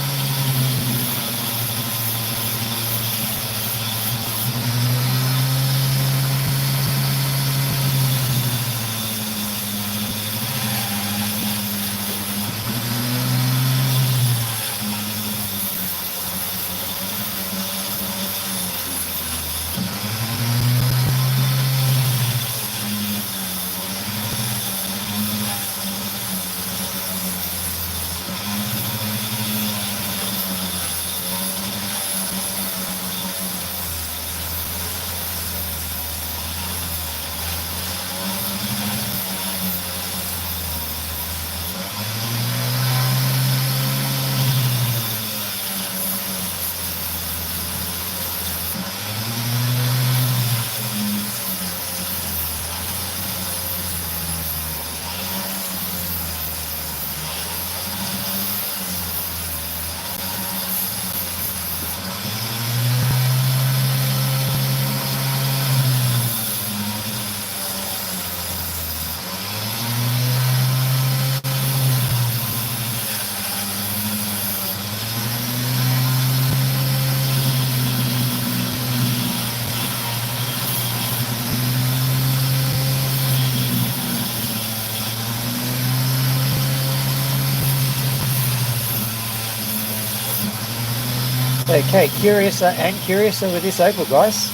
Okay, curiouser and curiouser with this opal, guys.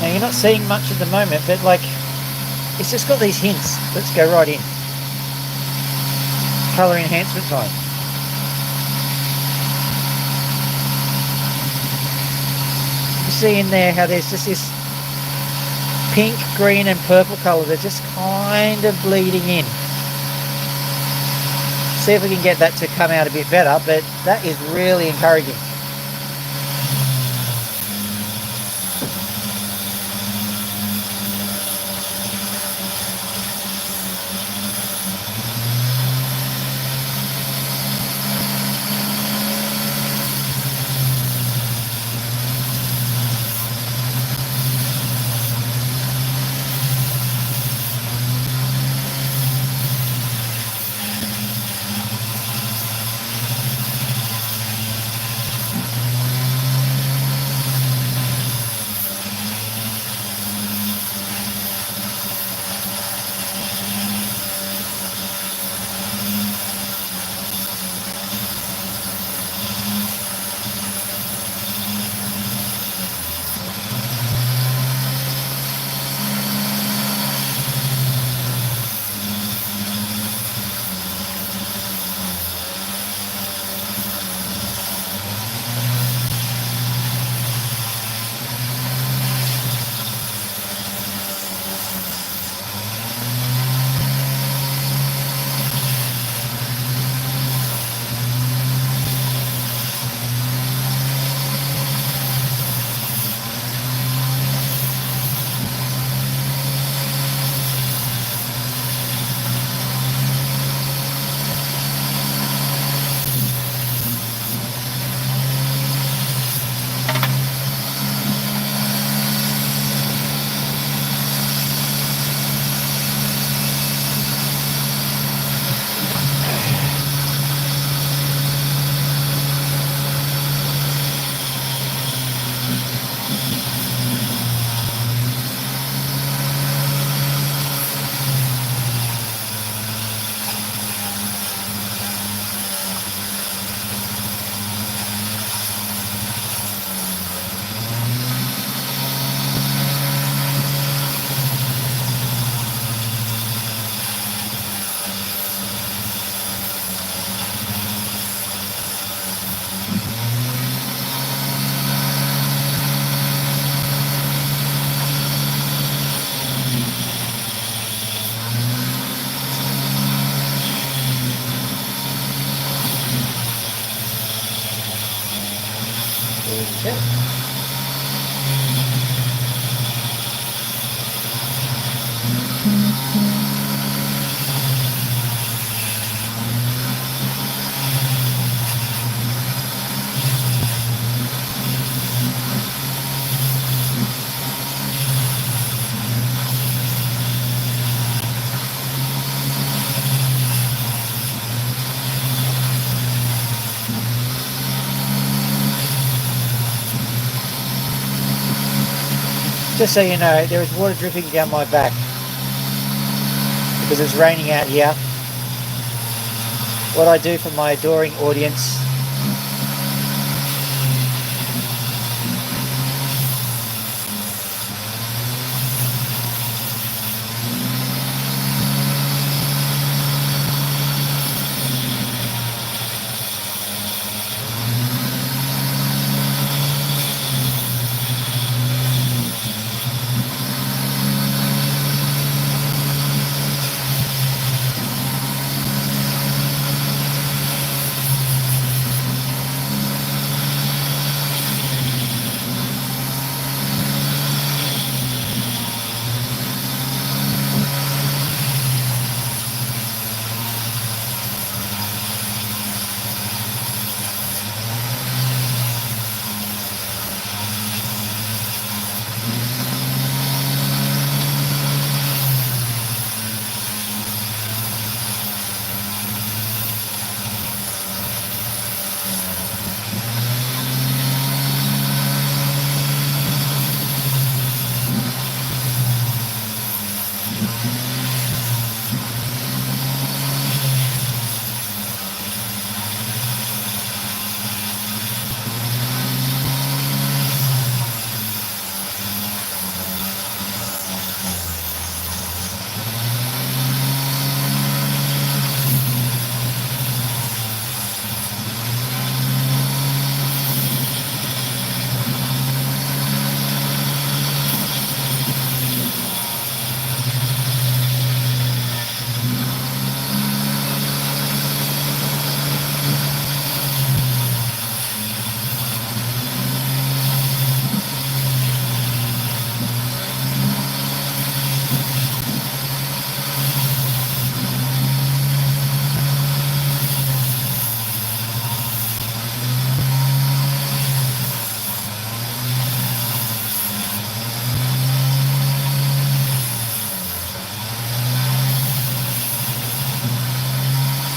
Now you're not seeing much at the moment, but like, it's just got these hints. Let's go right in. Colour enhancement time. You see in there how there's just this pink, green and purple colour. They're just kind of bleeding in. See if we can get that to come out a bit better, but that is really encouraging. Just so you know, there is water dripping down my back because it's raining out here. What I do for my adoring audience.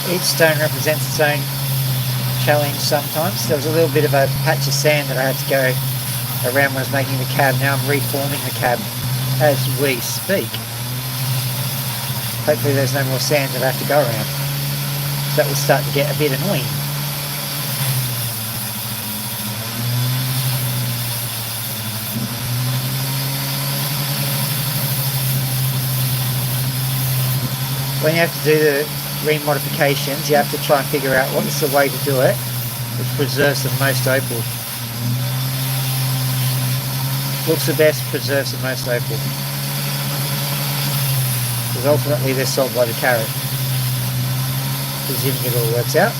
Each stone represents its own challenge sometimes. There was a little bit of a patch of sand that I had to go around when I was making the cab. Now I'm reforming the cab as we speak. Hopefully there's no more sand that I have to go around. So that will start to get a bit annoying. When you have to do the remodifications, you have to try and figure out what is the way to do it which preserves the most opal. Looks the best, preserves the most opal. Because ultimately they're sold by the carat. Presuming it all works out.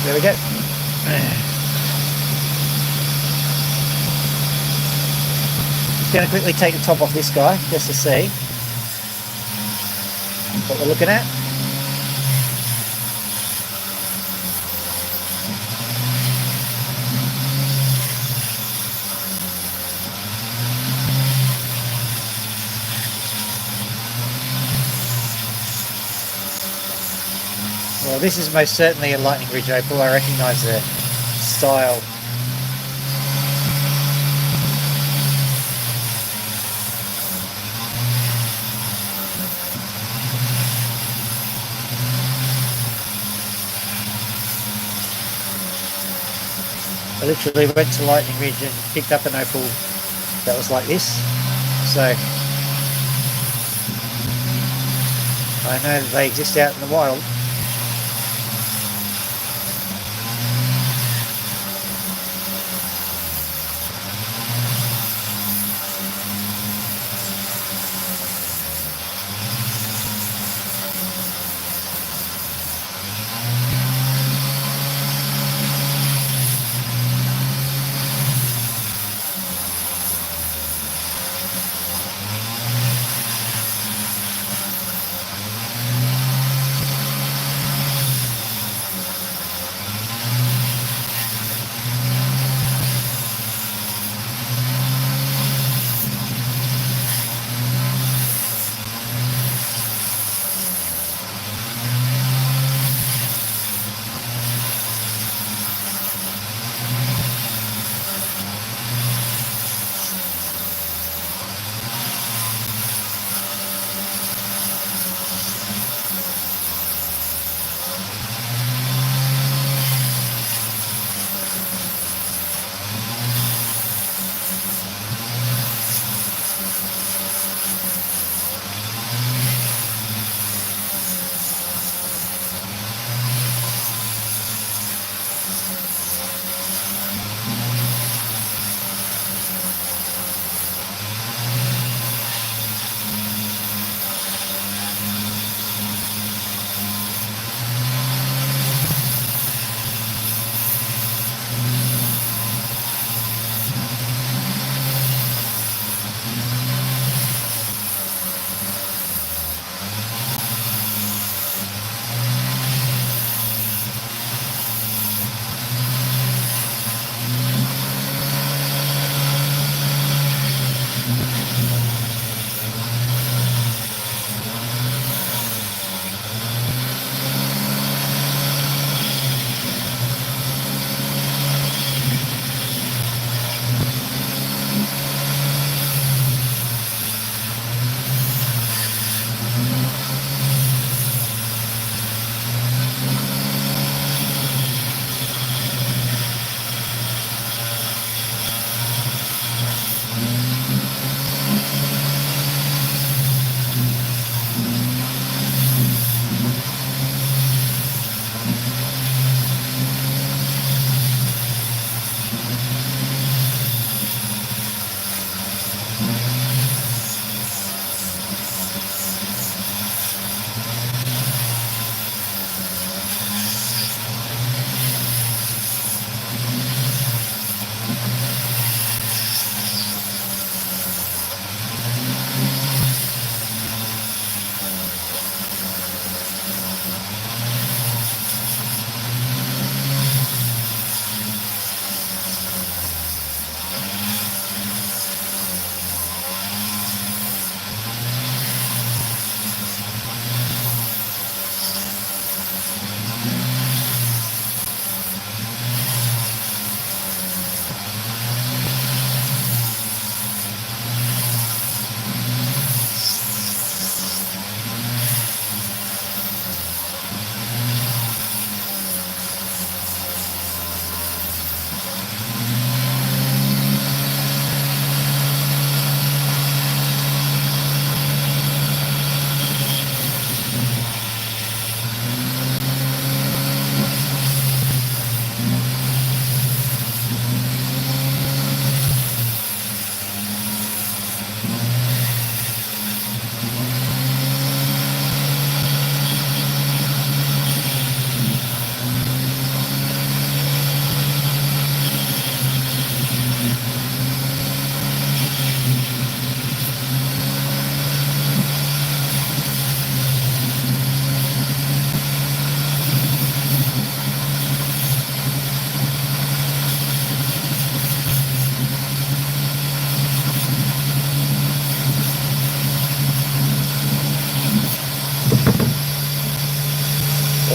There we go. Just going to quickly take the top off this guy just to see what we're looking at. Well, this is most certainly a Lightning Ridge opal. I recognise the style. I literally went to Lightning Ridge and picked up an opal that was like this. So I know that they exist out in the wild.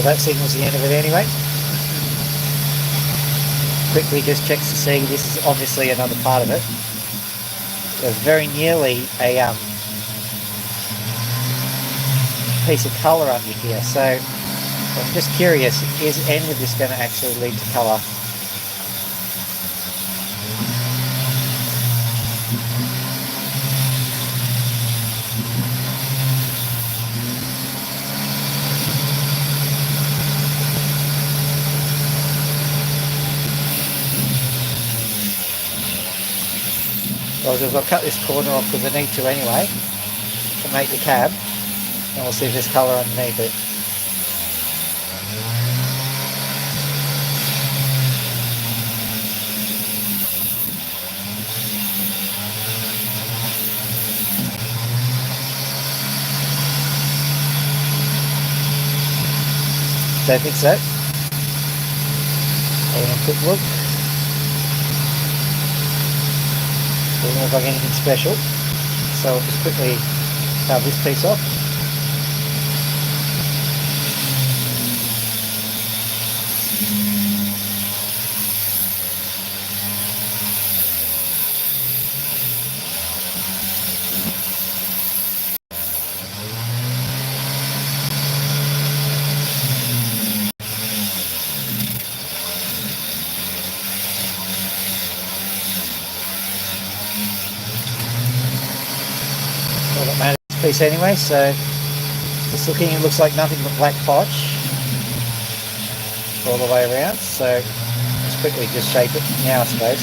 that signals the end of it anyway. Quickly just checks to see this is obviously another part of it. There's very nearly a piece of colour under here, so I'm just curious, is any of this going to actually lead to colour? Well, I'll cut this corner off because I need to anyway, to make the cab, and we'll see if there's colour underneath it. Don't think so. Having a quick look. Doesn't look like anything special. So I'll just quickly cut this piece off. Piece anyway, so just looking, it looks like nothing but black potch all the way around, so let's quickly just shape it now, I suppose.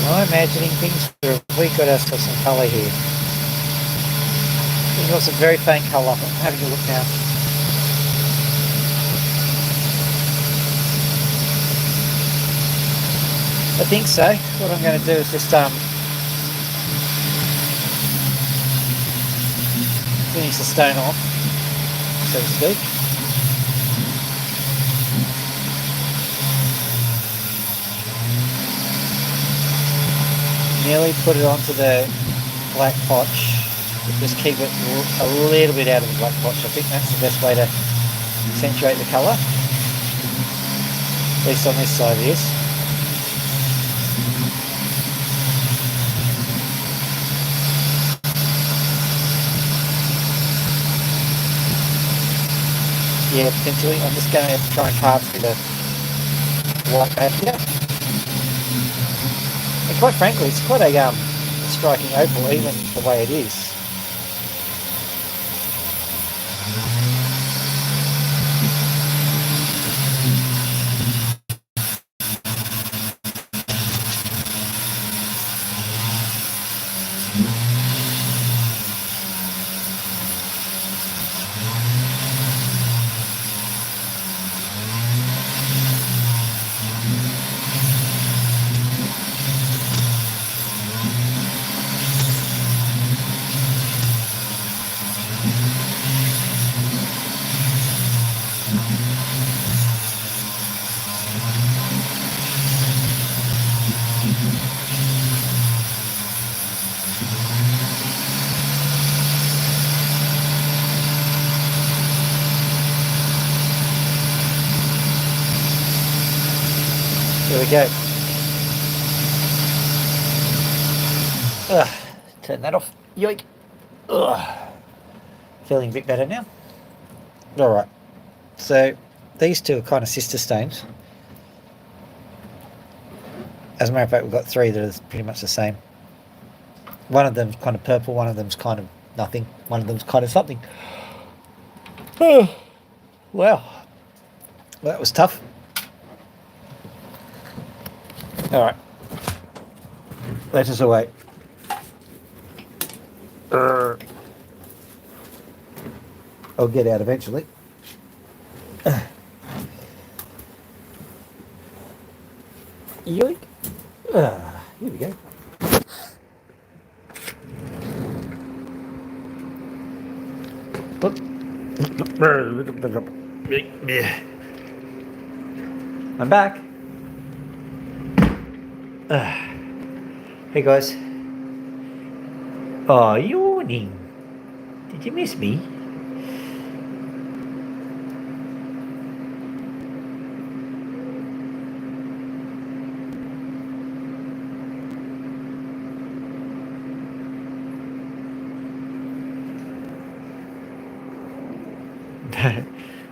I'm imagining things through. We got ourselves some colour here. We've got some very faint colour. I'm having a look now. I think so. What I'm going to do is just finish the stone off, so to speak. Nearly put it onto the black potch. Just keep it a little bit out of the black potch. I think that's the best way to accentuate the colour. At least on this side it is. Yeah, potentially. I'm just going to try and carve through the white paper. And quite frankly, it's quite a striking opal, even the way it is. There we go. Turn that off. Yoink. Feeling a bit better now. Alright. So these two are kind of sister stones. As a matter of fact, we've got three that are pretty much the same. One of them's kind of purple, one of them's kind of nothing, one of them's kind of something. Oh, wow. Well, that was tough. Alright. Let us away. I'll get out eventually. Yoink. Here we go. I'm back. Hey guys. Oh, yawning. Did you miss me?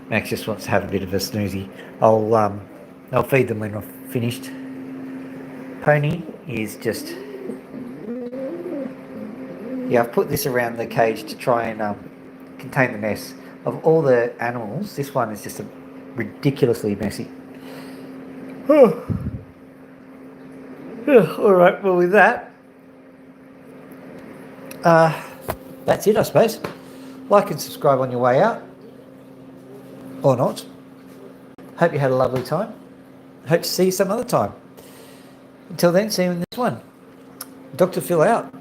Max just wants to have a bit of a snoozy. I'll feed them when I've finished. Pony is just... Yeah, I've put this around the cage to try and contain the mess. Of all the animals, this one is just ridiculously messy. Alright, well with that, that's it I suppose. Like and subscribe on your way out. Or not. Hope you had a lovely time. Hope to see you some other time. Until then, see you in this one. Dr. Phil out.